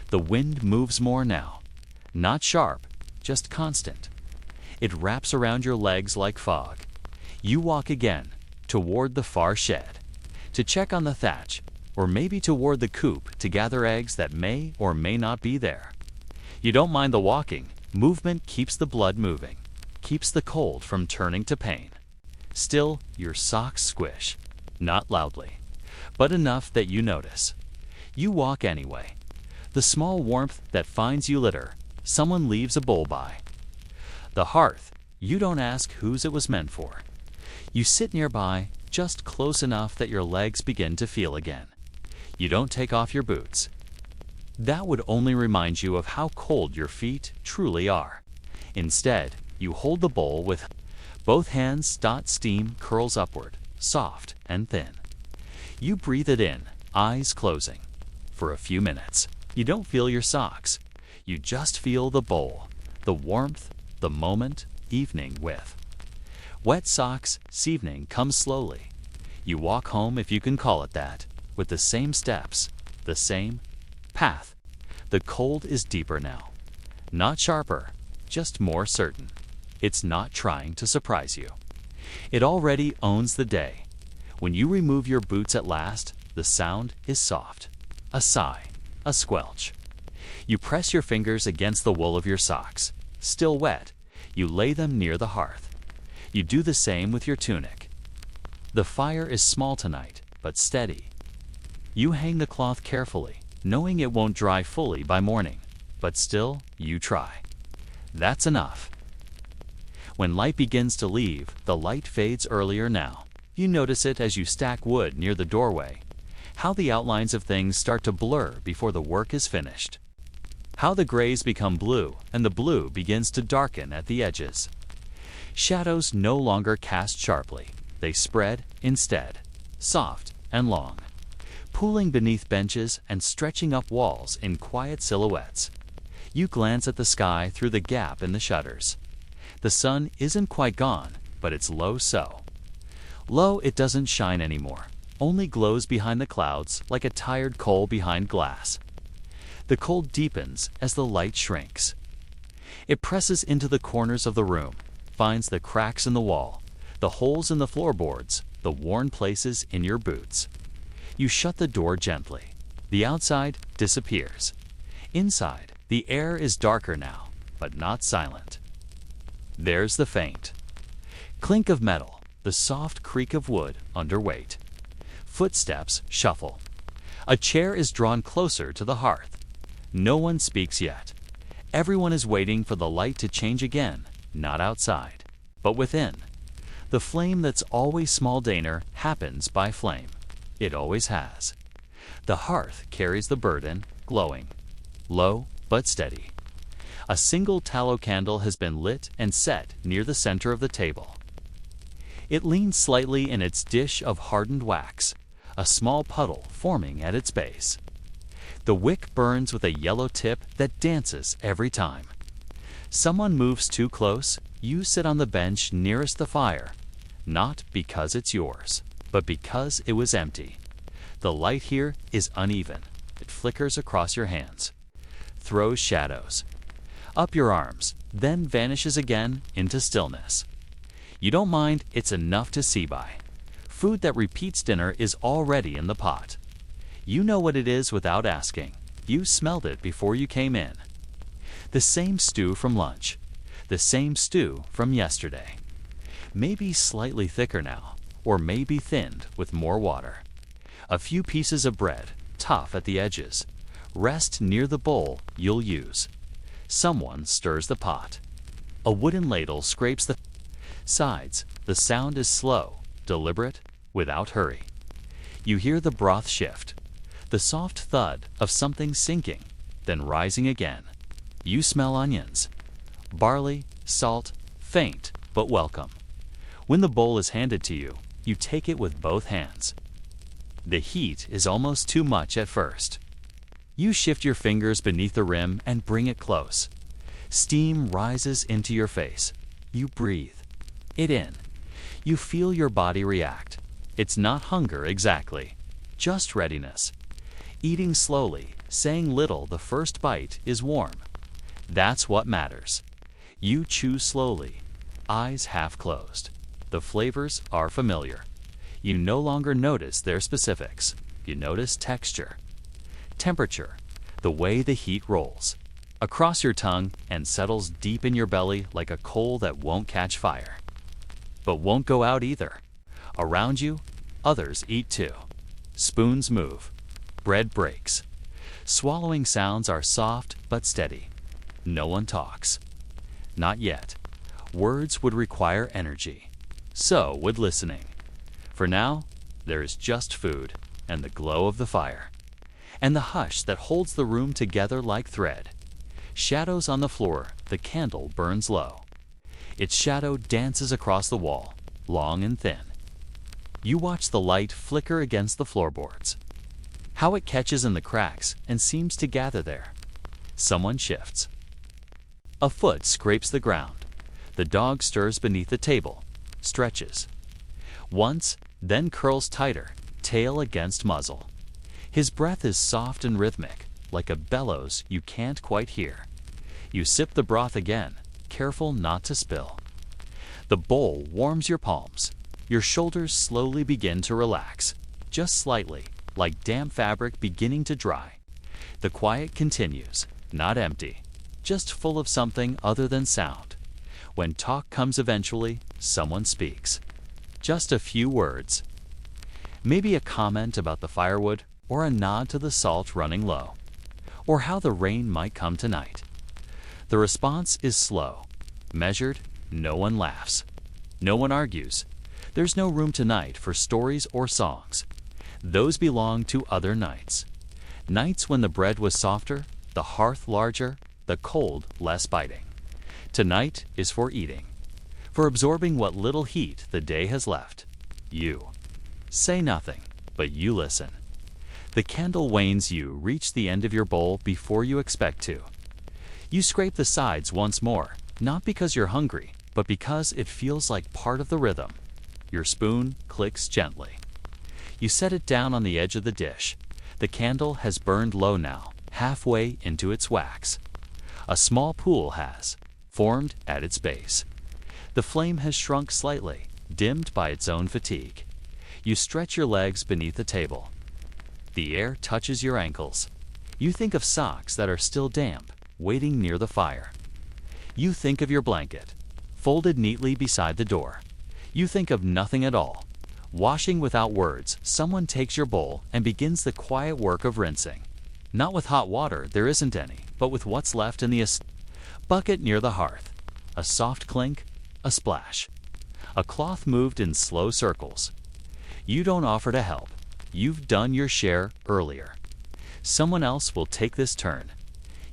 The wind moves more now. Not sharp, just constant. It wraps around your legs like fog. You walk again, toward the far shed, to check on the thatch, or maybe toward the coop to gather eggs that may or may not be there. You don't mind the walking. Movement keeps the blood moving, keeps the cold from turning to pain. Still, your socks squish, not loudly, but enough that you notice. You walk anyway. The small warmth that finds you litter, someone leaves a bowl by. The hearth, you don't ask whose it was meant for. You sit nearby, just close enough that your legs begin to feel again. You don't take off your boots. That would only remind you of how cold your feet truly are. Instead, you hold the bowl with both hands. Steam curls upward, soft and thin. You breathe it in, eyes closing. For a few minutes, you don't feel your socks. You just feel the bowl, the warmth, the moment, evening with. Wet socks, evening comes slowly. You walk home, if you can call it that, with the same steps, the same path. The cold is deeper now. Not sharper, just more certain. It's not trying to surprise you. It already owns the day. When you remove your boots at last, the sound is soft. A sigh, a squelch. You press your fingers against the wool of your socks. Still wet, you lay them near the hearth. You do the same with your tunic. The fire is small tonight, but steady. You hang the cloth carefully, knowing it won't dry fully by morning, but still, you try. That's enough. When light begins to leave, the light fades earlier now. You notice it as you stack wood near the doorway. How the outlines of things start to blur before the work is finished. How the grays become blue and the blue begins to darken at the edges. Shadows no longer cast sharply. They spread instead, soft and long, pooling beneath benches and stretching up walls in quiet silhouettes. You glance at the sky through the gap in the shutters. The sun isn't quite gone, but it's low so. Low it doesn't shine anymore, only glows behind the clouds like a tired coal behind glass. The cold deepens as the light shrinks. It presses into the corners of the room, finds the cracks in the wall, the holes in the floorboards, the worn places in your boots. You shut the door gently. The outside disappears. Inside, the air is darker now, but not silent. There's the faint clink of metal, the soft creak of wood under weight. Footsteps shuffle. A chair is drawn closer to the hearth. No one speaks yet. Everyone is waiting for the light to change again, not outside, but within. The flame that's always small daner happens by flame. It always has. The hearth carries the burden, glowing, low but steady. A single tallow candle has been lit and set near the center of the table. It leans slightly in its dish of hardened wax, a small puddle forming at its base. The wick burns with a yellow tip that dances every time. Someone moves too close, you sit on the bench nearest the fire, not because it's yours, but because it was empty. The light here is uneven. It flickers across your hands, throws shadows, up your arms, then vanishes again into stillness. You don't mind, it's enough to see by. Food that repeats dinner is already in the pot. You know what it is without asking. You smelled it before you came in. The same stew from lunch. The same stew from yesterday. Maybe slightly thicker now, or maybe thinned with more water. A few pieces of bread, tough at the edges, rest near the bowl you'll use. Someone stirs the pot. A wooden ladle scrapes the sides. The sound is slow, deliberate, without hurry. You hear the broth shift, the soft thud of something sinking, then rising again. You smell onions, barley, salt, faint but welcome. When the bowl is handed to you, you take it with both hands. The heat is almost too much at first. You shift your fingers beneath the rim and bring it close. Steam rises into your face. You breathe it in. You feel your body react. It's not hunger exactly, just readiness. Eating slowly, saying little the first bite is warm. That's what matters. You chew slowly, eyes half closed. The flavors are familiar. You no longer notice their specifics. You notice texture, temperature, the way the heat rolls across your tongue and settles deep in your belly like a coal that won't catch fire, but won't go out either. Around you, others eat too. Spoons move. Bread breaks. Swallowing sounds are soft but steady. No one talks. Not yet. Words would require energy. So would listening. For now, there is just food and the glow of the fire, and the hush that holds the room together like thread. Shadows on the floor, the candle burns low. Its shadow dances across the wall, long and thin. You watch the light flicker against the floorboards, how it catches in the cracks and seems to gather there. Someone shifts. A foot scrapes the ground. The dog stirs beneath the table, stretches. Once, then curls tighter, tail against muzzle. His breath is soft and rhythmic, like a bellows you can't quite hear. You sip the broth again, careful not to spill. The bowl warms your palms. Your shoulders slowly begin to relax, just slightly, like damp fabric beginning to dry. The quiet continues, not empty, just full of something other than sound. When talk comes eventually, someone speaks. Just a few words. Maybe a comment about the firewood, or a nod to the salt running low, or how the rain might come tonight. The response is slow, measured. No one laughs. No one argues. There's no room tonight for stories or songs. Those belong to other nights. Nights when the bread was softer, the hearth larger, the cold less biting. Tonight is for eating, for absorbing what little heat the day has left. You say nothing, but you listen. The candle wanes. You reach the end of your bowl before you expect to. You scrape the sides once more, not because you're hungry, but because it feels like part of the rhythm. Your spoon clicks gently. You set it down on the edge of the dish. The candle has burned low now, halfway into its wax. A small pool has formed at its base. The flame has shrunk slightly, dimmed by its own fatigue. You stretch your legs beneath the table. The air touches your ankles. You think of socks that are still damp, waiting near the fire. You think of your blanket, folded neatly beside the door. You think of nothing at all. Washing without words, someone takes your bowl and begins the quiet work of rinsing. Not with hot water, there isn't any, but with what's left in the bucket near the hearth. A soft clink, a splash. A cloth moved in slow circles. You don't offer to help. You've done your share earlier. Someone else will take this turn.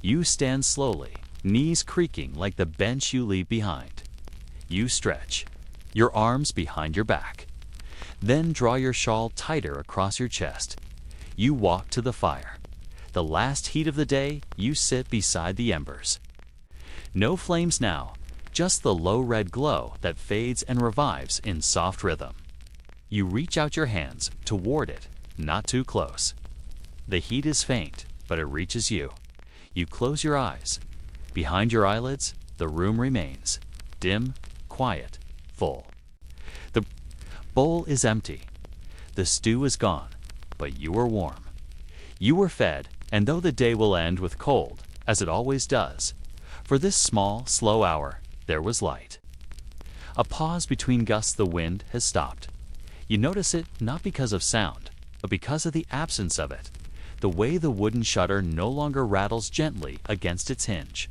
You stand slowly, knees creaking like the bench you leave behind. You stretch, your arms behind your back. Then draw your shawl tighter across your chest. You walk to the fire. The last heat of the day, you sit beside the embers. No flames now, just the low red glow that fades and revives in soft rhythm. You reach out your hands toward it, not too close. The heat is faint, but it reaches you. You close your eyes. Behind your eyelids, the room remains, dim, quiet, full. The bowl is empty. The stew is gone, but you are warm. You were fed, and though the day will end with cold, as it always does, for this small, slow hour, there was light. A pause between gusts. The wind has stopped. You notice it not because of sound, but because of the absence of it. The way the wooden shutter no longer rattles gently against its hinge.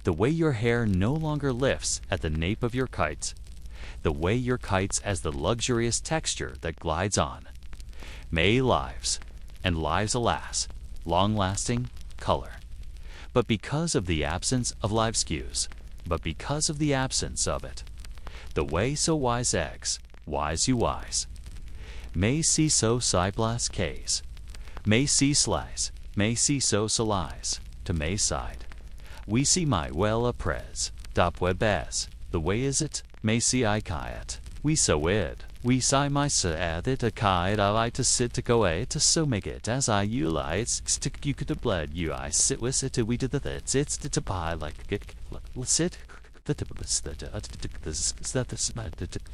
The way your hair no longer lifts at the nape of your kites. The way your kites as the luxurious texture that glides on. May lives, and lives, alas, long-lasting color. But because of the absence of live skews, but because of the absence of it. The way so wise eggs, wise you wise. May see so sleepless cays. May see slice, may see so salies, to may side. We see my well apres, dop webes. The way is it, may see I kayet. We so id. We si my sa it a kayet I like to sit to go a to so make it as I you lie it's stick you could bled you I sit with it we did the it's to buy like get sit the tip of the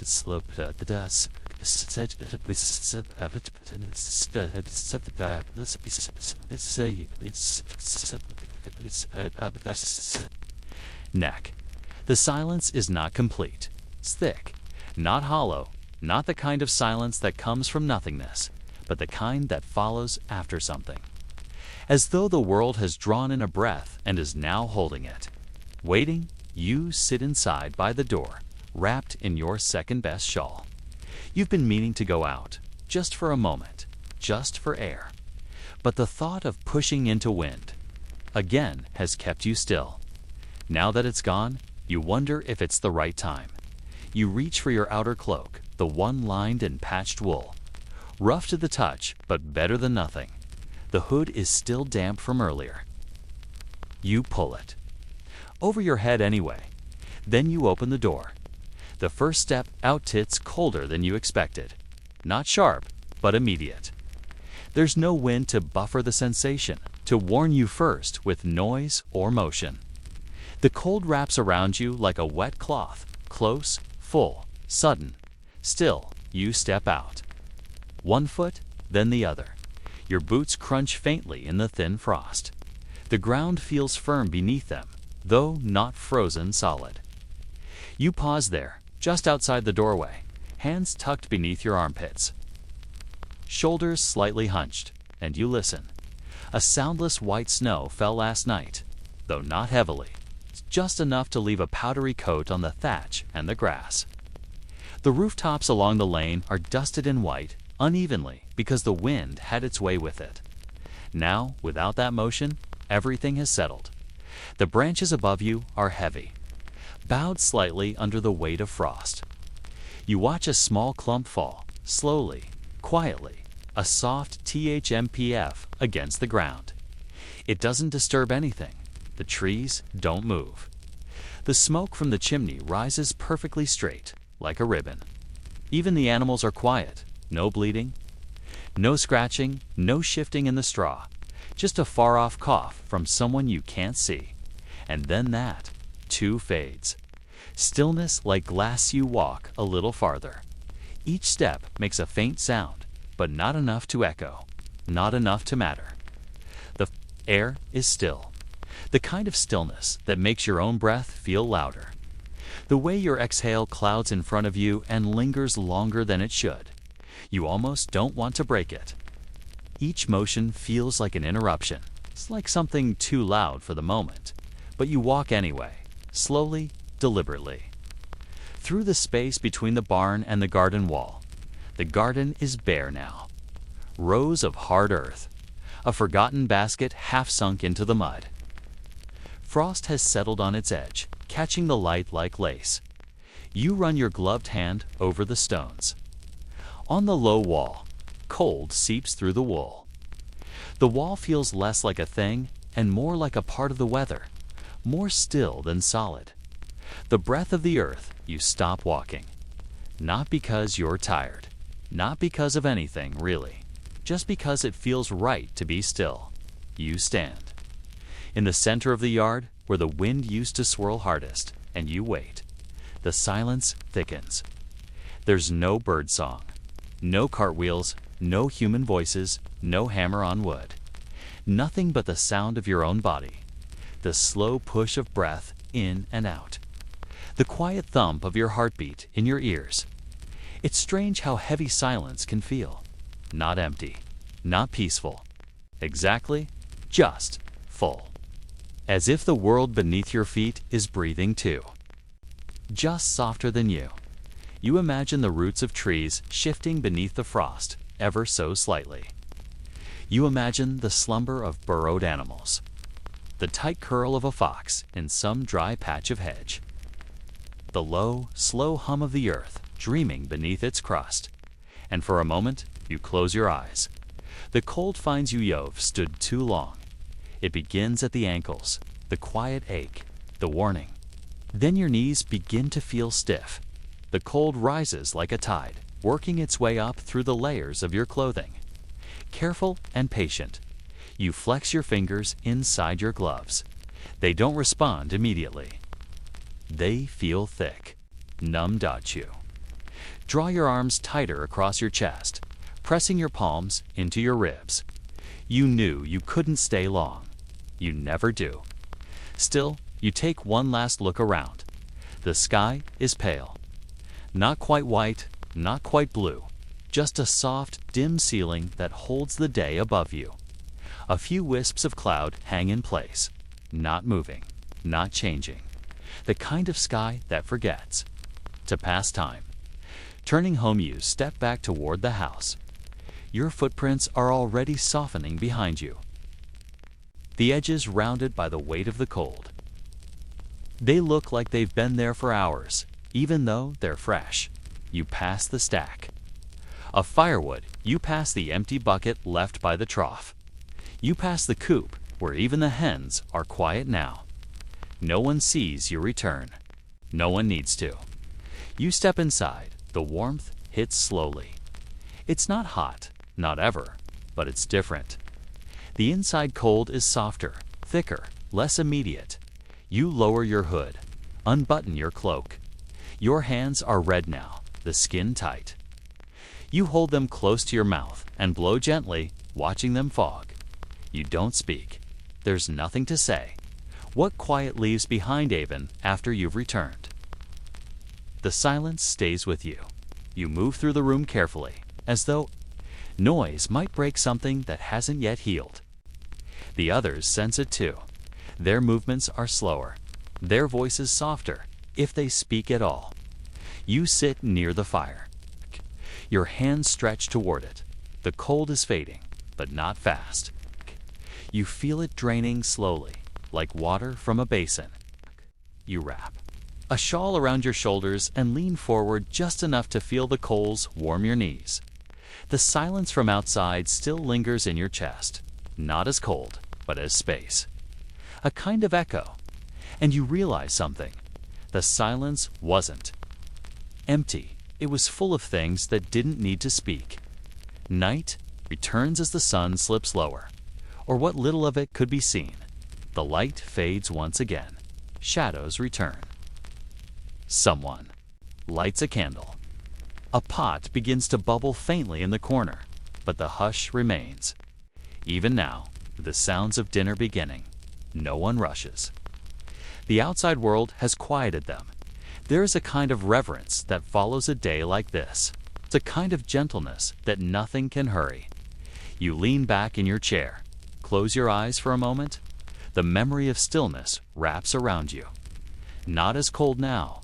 slope the dust said we said neck. The silence is not complete. It's thick, not hollow, not the kind of silence that comes from nothingness, but the kind that follows after something. As though the world has drawn in a breath and is now holding it. Waiting, you sit inside by the door, wrapped in your second-best shawl. You've been meaning to go out, just for a moment, just for air. But the thought of pushing into wind, again, has kept you still. Now that it's gone, you wonder if it's the right time. You reach for your outer cloak, the one lined in patched wool. Rough to the touch, but better than nothing. The hood is still damp from earlier. You pull it. Over your head anyway. Then you open the door. The first step out it's colder than you expected. Not sharp, but immediate. There's no wind to buffer the sensation, to warn you first with noise or motion. The cold wraps around you like a wet cloth, close, full, sudden. Still, you step out. One foot, then the other. Your boots crunch faintly in the thin frost. The ground feels firm beneath them, though not frozen solid. You pause there, just outside the doorway, hands tucked beneath your armpits. Shoulders slightly hunched, and you listen. A soundless white snow fell last night, though not heavily. Just enough to leave a powdery coat on the thatch and the grass. The rooftops along the lane are dusted in white, unevenly, because the wind had its way with it. Now, without that motion, everything has settled. The branches above you are heavy, bowed slightly under the weight of frost. You watch a small clump fall, slowly, quietly, a soft THMPF against the ground. It doesn't disturb anything. The trees don't move. The smoke from the chimney rises perfectly straight, like a ribbon. Even the animals are quiet, no bleeding, no scratching, no shifting in the straw, just a far-off cough from someone you can't see. And then that, too, fades. Stillness like glass. You walk a little farther. Each step makes a faint sound, but not enough to echo, not enough to matter. The air is still. The kind of stillness that makes your own breath feel louder. The way your exhale clouds in front of you and lingers longer than it should. You almost don't want to break it. Each motion feels like an interruption. It's like something too loud for the moment. But you walk anyway, slowly, deliberately. Through the space between the barn and the garden wall. The garden is bare now. Rows of hard earth. A forgotten basket half sunk into the mud. Frost has settled on its edge, catching the light like lace. You run your gloved hand over the stones. On the low wall, cold seeps through the wool. The wall feels less like a thing and more like a part of the weather, more still than solid. The breath of the earth, you stop walking. Not because you're tired, not because of anything really, just because it feels right to be still. You stand. In the center of the yard, where the wind used to swirl hardest, and you wait. The silence thickens. There's no bird song, no cartwheels, no human voices, no hammer on wood. Nothing but the sound of your own body, the slow push of breath in and out, the quiet thump of your heartbeat in your ears. It's strange how heavy silence can feel. Not empty, not peaceful. Exactly, just full. As if the world beneath your feet is breathing too. Just softer than you. You imagine the roots of trees shifting beneath the frost, ever so slightly. You imagine the slumber of burrowed animals. The tight curl of a fox in some dry patch of hedge. The low, slow hum of the earth dreaming beneath its crust. And for a moment, you close your eyes. The cold finds you've stood too long. It begins at the ankles. the quiet ache, the warning. Then your knees begin to feel stiff. The cold rises like a tide, working its way up through the layers of your clothing. Careful and patient, you flex your fingers inside your gloves. They don't respond immediately. They feel thick, numb-you. Draw your arms tighter across your chest, pressing your palms into your ribs. You knew you couldn't stay long. You never do. Still, you take one last look around. The sky is pale. Not quite white, not quite blue. Just a soft, dim ceiling that holds the day above you. A few wisps of cloud hang in place, not moving, not changing. The kind of sky that forgets. To pass time. Turning home, you step back toward the house. Your footprints are already softening behind you. The edges rounded by the weight of the cold. They look like they've been there for hours, even though they're fresh. You pass the stack. Of firewood, you pass the empty bucket left by the trough. You pass the coop, where even the hens are quiet now. No one sees your return. No one needs to. You step inside. The warmth hits slowly. It's not hot, not ever, but it's different. The inside cold is softer, thicker, less immediate. You lower your hood, unbutton your cloak. Your hands are red now, the skin tight. You hold them close to your mouth and blow gently, watching them fog. You don't speak. There's nothing to say. What quiet leaves behind Avon after you've returned? The silence stays with you. You move through the room carefully, as though noise might break something that hasn't yet healed. The others sense it too. Their movements are slower, their voices softer, if they speak at all. You sit near the fire. Your hands stretch toward it. The cold is fading, but not fast. You feel it draining slowly, like water from a basin. You wrap a shawl around your shoulders and lean forward just enough to feel the coals warm your knees. The silence from outside still lingers in your chest, not as cold, but as space. A kind of echo. And you realize something. The silence wasn't empty. It was full of things that didn't need to speak. Night returns as the sun slips lower, or what little of it could be seen. The light fades once again. Shadows return. Someone lights a candle. A pot begins to bubble faintly in the corner, but the hush remains. Even now, the sounds of dinner beginning. No one rushes. The outside world has quieted them. There is a kind of reverence that follows a day like this. It's a kind of gentleness that nothing can hurry. You lean back in your chair. Close your eyes for a moment. The memory of stillness wraps around you. Not as cold now.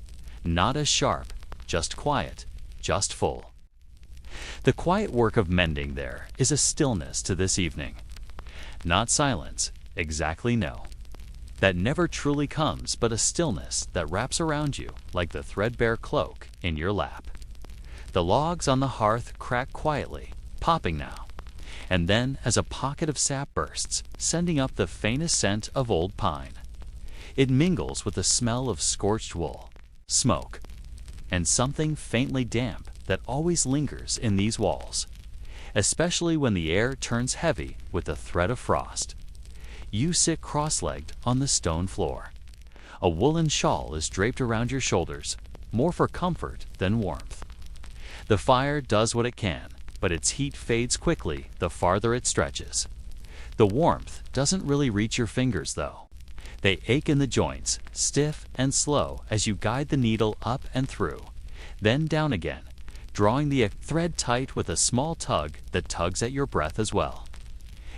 Not as sharp, just quiet, just full. The quiet work of mending there is a stillness to this evening. Not silence, exactly no. That never truly comes, but a stillness that wraps around you like the threadbare cloak in your lap. The logs on the hearth crack quietly, popping now, and then as a pocket of sap bursts, sending up the faintest scent of old pine. It mingles with the smell of scorched wool, smoke, and something faintly damp that always lingers in these walls, especially when the air turns heavy with the threat of frost. You sit cross-legged on the stone floor. A woolen shawl is draped around your shoulders, more for comfort than warmth. The fire does what it can, but its heat fades quickly the farther it stretches. The warmth doesn't really reach your fingers, though. They ache in the joints, stiff and slow as you guide the needle up and through, then down again, drawing the thread tight with a small tug that tugs at your breath as well.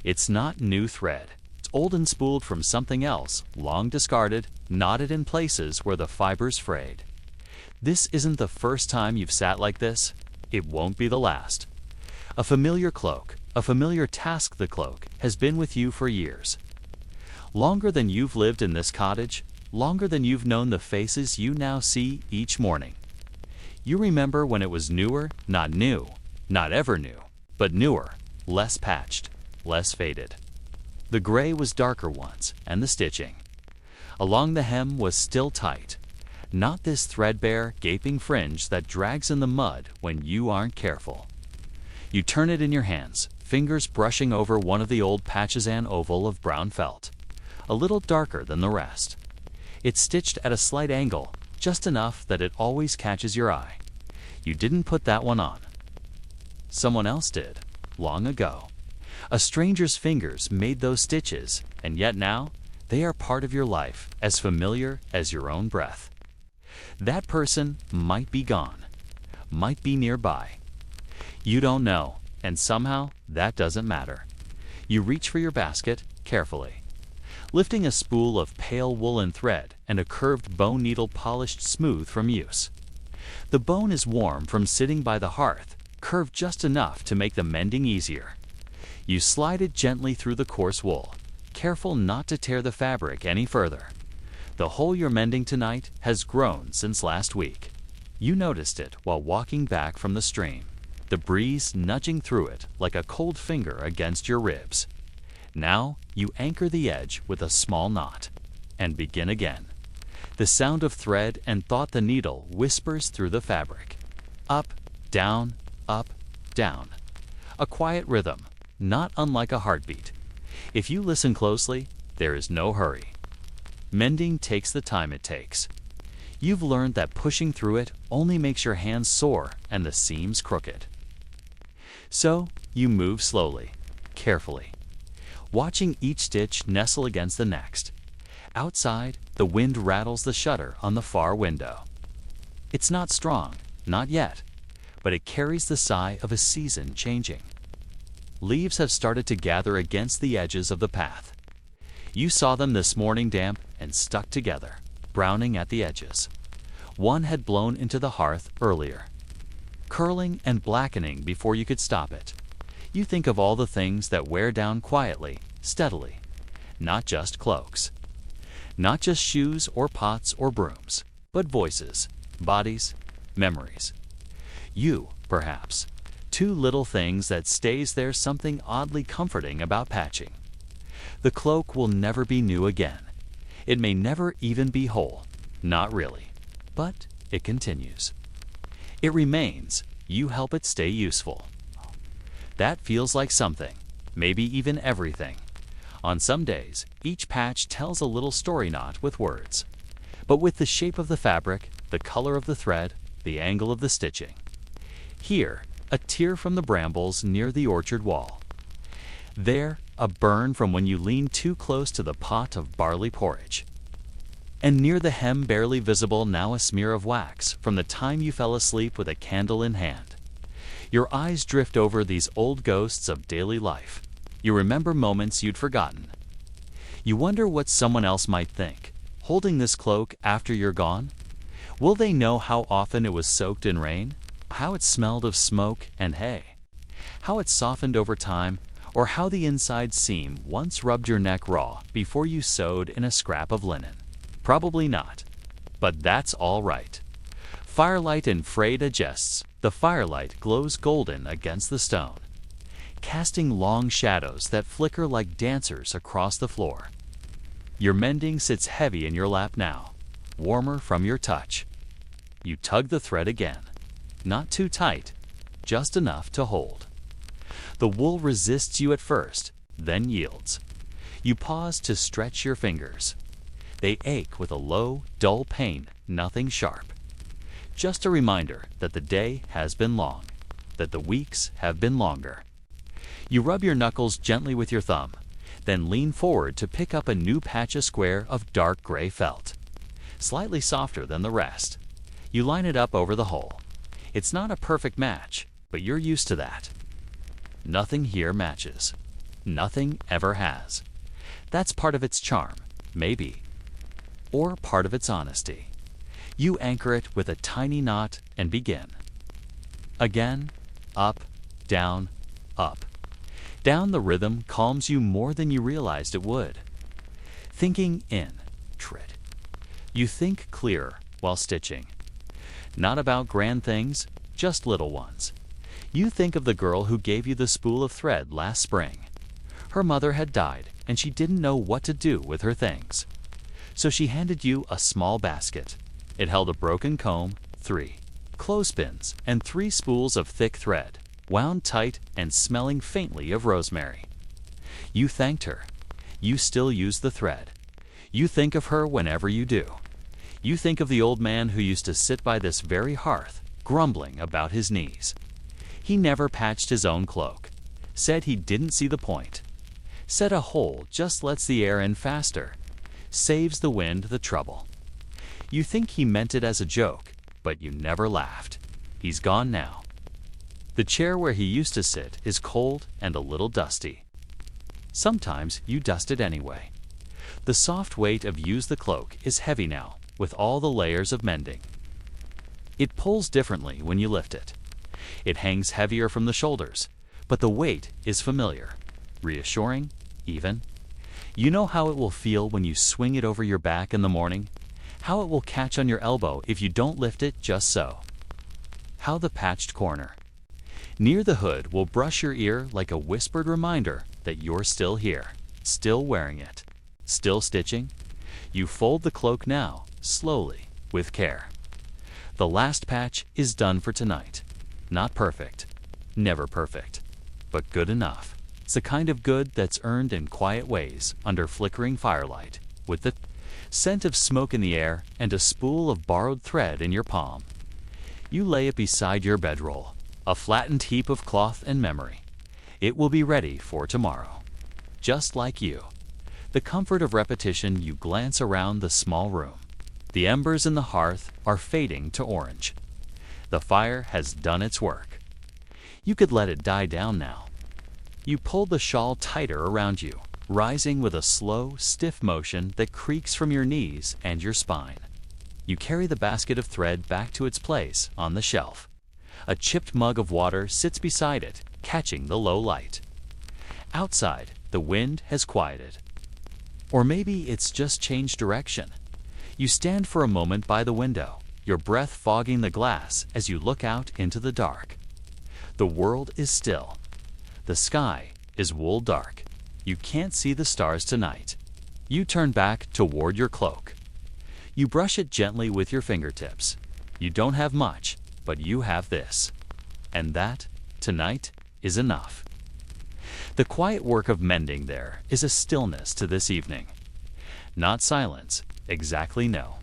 It's not new thread. It's old and spooled from something else, long discarded, knotted in places where the fibers frayed. This isn't the first time you've sat like this. It won't be the last. A familiar cloak, a familiar task the cloak, has been with you for years. Longer than you've lived in this cottage, longer than you've known the faces you now see each morning. You remember when it was newer, not new, not ever new, but newer, less patched, less faded. The gray was darker once, and the stitching. Along the hem was still tight, not this threadbare, gaping fringe that drags in the mud when you aren't careful. You turn it in your hands, fingers brushing over one of the old patches and oval of brown felt, a little darker than the rest. It's stitched at a slight angle, just enough that it always catches your eye. You didn't put that one on. Someone else did, long ago. A stranger's fingers made those stitches, and yet now they are part of your life, as familiar as your own breath. That person might be gone, might be nearby. You don't know, and somehow that doesn't matter. You reach for your basket carefully, lifting a spool of pale woolen thread and a curved bone needle polished smooth from use. The bone is warm from sitting by the hearth, curved just enough to make the mending easier. You slide it gently through the coarse wool, careful not to tear the fabric any further. The hole you're mending tonight has grown since last week. You noticed it while walking back from the stream, the breeze nudging through it like a cold finger against your ribs. Now you anchor the edge with a small knot and begin again. The sound of thread and thought the needle whispers through the fabric. Up, down, up, down. A quiet rhythm, not unlike a heartbeat. If you listen closely, there is no hurry. Mending takes the time it takes. You've learned that pushing through it only makes your hands sore and the seams crooked. So you move slowly, carefully, watching each stitch nestle against the next. Outside, the wind rattles the shutter on the far window. It's not strong, not yet, but it carries the sigh of a season changing. Leaves have started to gather against the edges of the path. You saw them this morning damp and stuck together, browning at the edges. One had blown into the hearth earlier, curling and blackening before you could stop it. You think of all the things that wear down quietly, steadily, not just cloaks, not just shoes or pots or brooms, but voices, bodies, memories. You, perhaps, two little things that stays there, something oddly comforting about patching. The cloak will never be new again. It may never even be whole, not really, but it continues. It remains, you help it stay useful. That feels like something, maybe even everything. On some days, each patch tells a little story knot with words, but with the shape of the fabric, the color of the thread, the angle of the stitching. Here, a tear from the brambles near the orchard wall. There, a burn from when you leaned too close to the pot of barley porridge. And near the hem, barely visible, now a smear of wax from the time you fell asleep with a candle in hand. Your eyes drift over these old ghosts of daily life. You remember moments you'd forgotten. You wonder what someone else might think, holding this cloak after you're gone. Will they know how often it was soaked in rain? How it smelled of smoke and hay? How it softened over time? Or how the inside seam once rubbed your neck raw before you sewed in a scrap of linen? Probably not. But that's all right. Firelight in frayed adjusts. The firelight glows golden against the stone, casting long shadows that flicker like dancers across the floor. Your mending sits heavy in your lap now, warmer from your touch. You tug the thread again, not too tight, just enough to hold. The wool resists you at first, then yields. You pause to stretch your fingers. They ache with a low, dull pain, nothing sharp. Just a reminder that the day has been long, that the weeks have been longer. You rub your knuckles gently with your thumb, then lean forward to pick up a new patch of square of dark gray felt, slightly softer than the rest. You line it up over the hole. It's not a perfect match, but you're used to that. Nothing here matches. Nothing ever has. That's part of its charm, maybe. Or part of its honesty. You anchor it with a tiny knot and begin. Again, up, down, up. Down the rhythm calms you more than you realized it would. Thinking in, trit. You think clearer while stitching. Not about grand things, just little ones. You think of the girl who gave you the spool of thread last spring. Her mother had died, and she didn't know what to do with her things. So she handed you a small basket. It held a broken comb, 3 clothespins, and 3 spools of thick thread, wound tight and smelling faintly of rosemary. You thanked her. You still use the thread. You think of her whenever you do. You think of the old man who used to sit by this very hearth, grumbling about his knees. He never patched his own cloak. Said he didn't see the point. Said a hole just lets the air in faster. Saves the wind the trouble. You think he meant it as a joke, but you never laughed. He's gone now. The chair where he used to sit is cold and a little dusty. Sometimes you dust it anyway. The soft weight of use the cloak is heavy now, with all the layers of mending. It pulls differently when you lift it. It hangs heavier from the shoulders, but the weight is familiar, reassuring, even. You know how it will feel when you swing it over your back in the morning, how it will catch on your elbow if you don't lift it just so. How the patched corner near the hood will brush your ear like a whispered reminder that you're still here, still wearing it, still stitching. You fold the cloak now, slowly, with care. The last patch is done for tonight. Not perfect, never perfect, but good enough. It's the kind of good that's earned in quiet ways under flickering firelight, with the scent of smoke in the air and a spool of borrowed thread in your palm. You lay it beside your bedroll, a flattened heap of cloth and memory. It will be ready for tomorrow. Just like you. The comfort of repetition, you glance around the small room. The embers in the hearth are fading to orange. The fire has done its work. You could let it die down now. You pull the shawl tighter around you, rising with a slow, stiff motion that creaks from your knees and your spine. You carry the basket of thread back to its place on the shelf. A chipped mug of water sits beside it, catching the low light. Outside, the wind has quieted. Or maybe it's just changed direction. You stand for a moment by the window, your breath fogging the glass as you look out into the dark. The world is still. The sky is wool dark. You can't see the stars tonight. You turn back toward your cloak. You brush it gently with your fingertips. You don't have much, but you have this. And that, tonight, is enough. The quiet work of mending there is a stillness to this evening. Not silence, exactly no.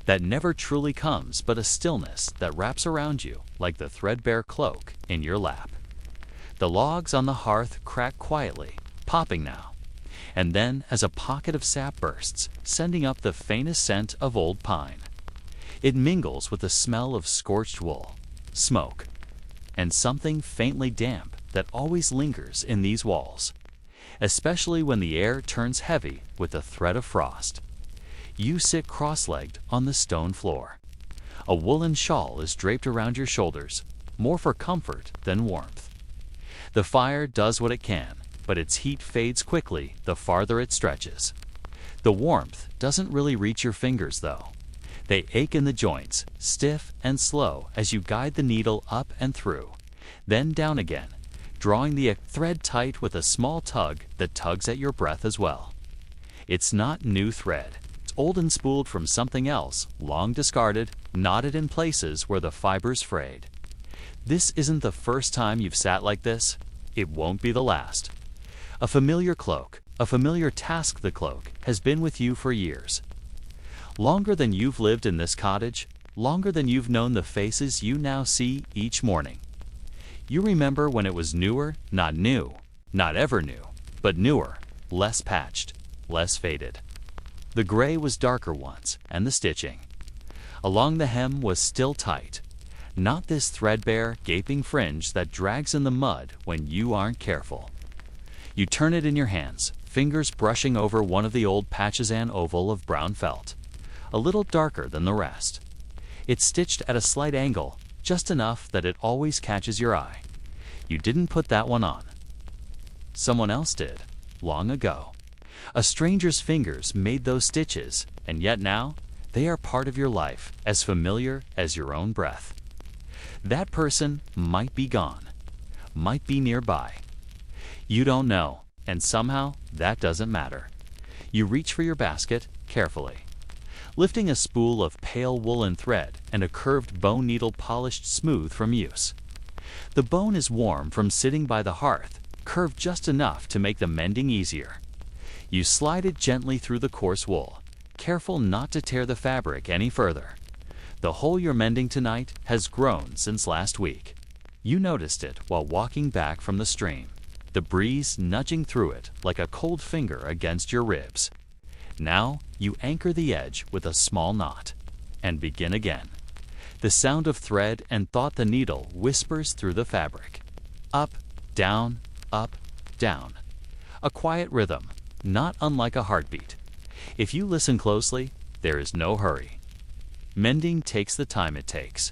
That never truly comes, but a stillness that wraps around you like the threadbare cloak in your lap. The logs on the hearth crack quietly, popping now, and then as a pocket of sap bursts, sending up the faintest scent of old pine. It mingles with the smell of scorched wool, smoke, and something faintly damp that always lingers in these walls, especially when the air turns heavy with the threat of frost. You sit cross-legged on the stone floor. A woolen shawl is draped around your shoulders, more for comfort than warmth. The fire does what it can, but its heat fades quickly the farther it stretches. The warmth doesn't really reach your fingers, though. They ache in the joints, stiff and slow as you guide the needle up and through, then down again, drawing the thread tight with a small tug that tugs at your breath as well. It's not new thread. It's old and spooled from something else, long discarded, knotted in places where the fibers frayed. This isn't the first time you've sat like this. It won't be the last. A familiar cloak, a familiar task the cloak, has been with you for years. Longer than you've lived in this cottage, longer than you've known the faces you now see each morning. You remember when it was newer, not new, not ever new, but newer, less patched, less faded. The gray was darker once, and the stitching along the hem was still tight. Not this threadbare, gaping fringe that drags in the mud when you aren't careful. You turn it in your hands, fingers brushing over one of the old Patchizan oval of brown felt, a little darker than the rest. It's stitched at a slight angle, just enough that it always catches your eye. You didn't put that one on. Someone else did, long ago. A stranger's fingers made those stitches, and yet now they are part of your life, as familiar as your own breath. That person might be gone, might be nearby. You don't know, and somehow that doesn't matter. You reach for your basket carefully. lifting a spool of pale woolen thread and a curved bone needle polished smooth from use. The bone is warm from sitting by the hearth, curved just enough to make the mending easier. You slide it gently through the coarse wool, careful not to tear the fabric any further. The hole you're mending tonight has grown since last week. You noticed it while walking back from the stream, the breeze nudging through it like a cold finger against your ribs. Now you anchor the edge with a small knot and begin again. The sound of thread and thought the needle whispers through the fabric. Up, down, up, down. A quiet rhythm, not unlike a heartbeat. If you listen closely, there is no hurry. Mending takes the time it takes.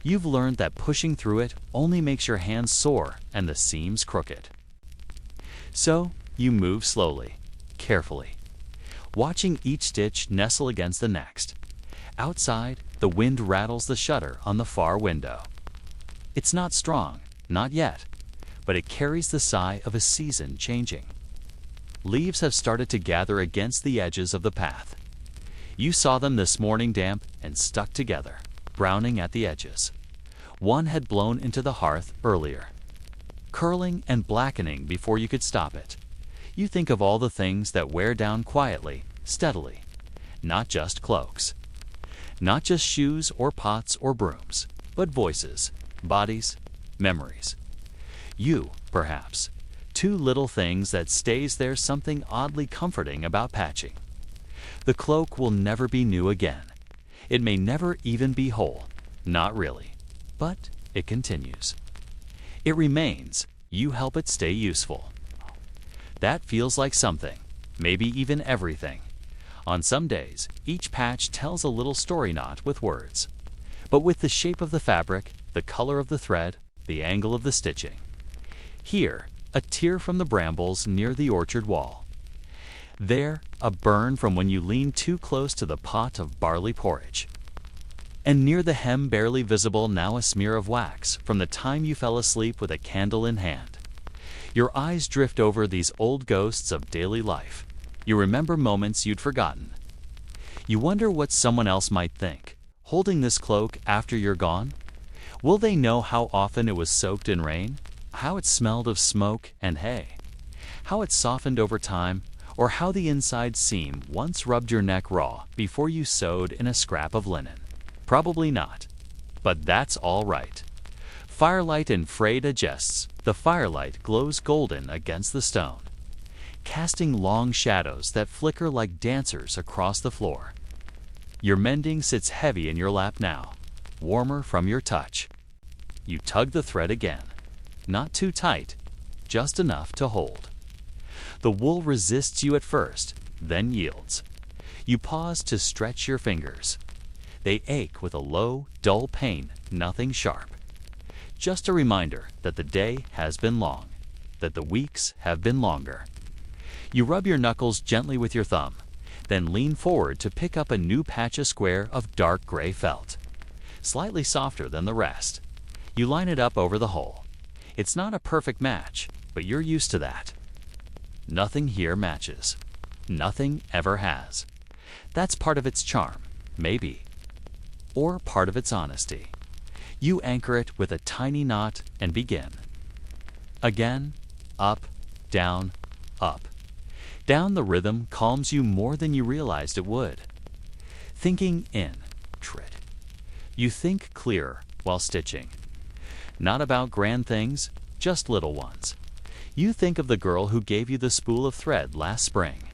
You've learned that pushing through it only makes your hands sore and the seams crooked. So you move slowly, carefully, watching each stitch nestle against the next. Outside, the wind rattles the shutter on the far window. It's not strong, not yet, but it carries the sigh of a season changing. Leaves have started to gather against the edges of the path. You saw them this morning damp and stuck together, browning at the edges. One had blown into the hearth earlier, curling and blackening before you could stop it. You think of all the things that wear down quietly, steadily, not just cloaks. Not just shoes or pots or brooms, but voices, bodies, memories. You, perhaps. Two little things that stays there, something oddly comforting about patching. The cloak will never be new again. It may never even be whole. Not really. But it continues. It remains. You help it stay useful. That feels like something, maybe even everything. On some days, each patch tells a little story knot with words, but with the shape of the fabric, the color of the thread, the angle of the stitching. Here, a tear from the brambles near the orchard wall. There, a burn from when you leaned too close to the pot of barley porridge. And near the hem barely visible now a smear of wax from the time you fell asleep with a candle in hand. Your eyes drift over these old ghosts of daily life. You remember moments you'd forgotten. You wonder what someone else might think, holding this cloak after you're gone. Will they know how often it was soaked in rain? How it smelled of smoke and hay? How it softened over time? Or how the inside seam once rubbed your neck raw before you sewed in a scrap of linen? Probably not. But that's all right. Firelight in frayed adjusts. The firelight glows golden against the stone, casting long shadows that flicker like dancers across the floor. Your mending sits heavy in your lap now, warmer from your touch. You tug the thread again, not too tight, just enough to hold. The wool resists you at first, then yields. You pause to stretch your fingers. They ache with a low, dull pain, nothing sharp. Just a reminder that the day has been long, that the weeks have been longer. You rub your knuckles gently with your thumb, then lean forward to pick up a new patch of square of dark gray felt, slightly softer than the rest. You line it up over the hole. It's not a perfect match, but you're used to that. Nothing here matches. Nothing ever has. That's part of its charm, maybe. Or part of its honesty. You anchor it with a tiny knot and begin. Again, up, down, up. Down the rhythm calms you more than you realized it would. Thinking in, trit. You think clearer while stitching. Not about grand things, just little ones. You think of the girl who gave you the spool of thread last spring.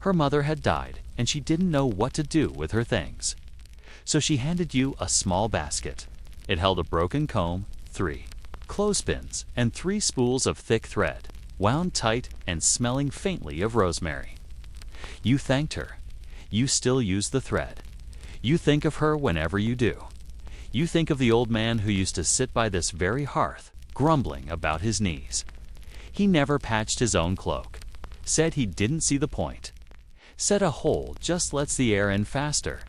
Her mother had died and she didn't know what to do with her things. So she handed you a small basket. It held a broken comb, 3 clothespins, and 3 spools of thick thread, wound tight and smelling faintly of rosemary. You thanked her. You still use the thread. You think of her whenever you do. You think of the old man who used to sit by this very hearth, grumbling about his knees. He never patched his own cloak. Said he didn't see the point. Said a hole just lets the air in faster.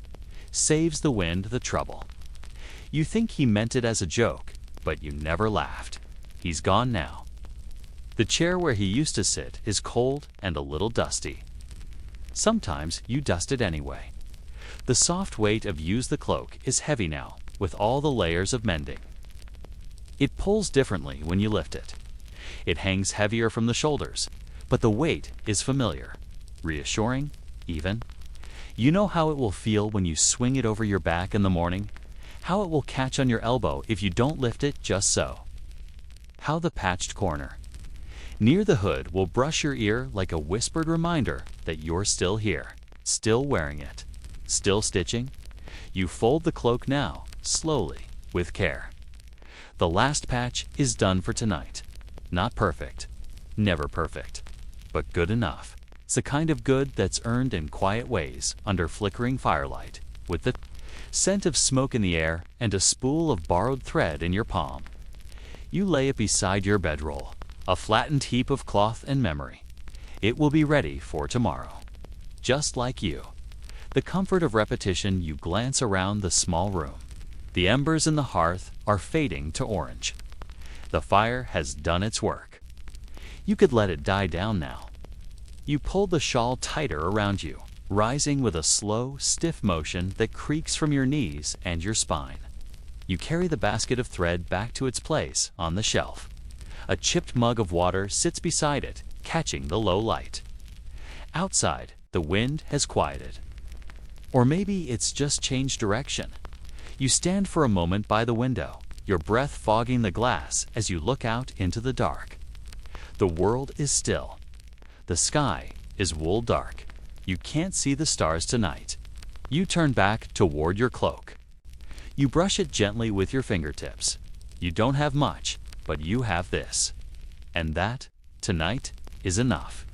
Saves the wind the trouble. You think he meant it as a joke, but you never laughed. He's gone now. The chair where he used to sit is cold and a little dusty. Sometimes you dust it anyway. The soft weight of Use the Cloak is heavy now, with all the layers of mending. It pulls differently when you lift it. It hangs heavier from the shoulders, but the weight is familiar, reassuring, even. You know how it will feel when you swing it over your back in the morning, how it will catch on your elbow if you don't lift it just so. How the patched corner near the hood will brush your ear like a whispered reminder that you're still here, still wearing it, still stitching. You fold the cloak now, slowly, with care. The last patch is done for tonight. Not perfect, never perfect, but good enough. It's the kind of good that's earned in quiet ways under flickering firelight, with the scent of smoke in the air and a spool of borrowed thread in your palm. You lay it beside your bedroll, a flattened heap of cloth and memory. It will be ready for tomorrow. Just like you. The comfort of repetition, you glance around the small room. The embers in the hearth are fading to orange. The fire has done its work. You could let it die down now. You pull the shawl tighter around you, rising with a slow, stiff motion that creaks from your knees and your spine. You carry the basket of thread back to its place on the shelf. A chipped mug of water sits beside it, catching the low light. Outside, the wind has quieted. Or maybe it's just changed direction. You stand for a moment by the window, your breath fogging the glass as you look out into the dark. The world is still. The sky is wool dark. You can't see the stars tonight. You turn back toward your cloak. You brush it gently with your fingertips. You don't have much, but you have this. And that, tonight, is enough.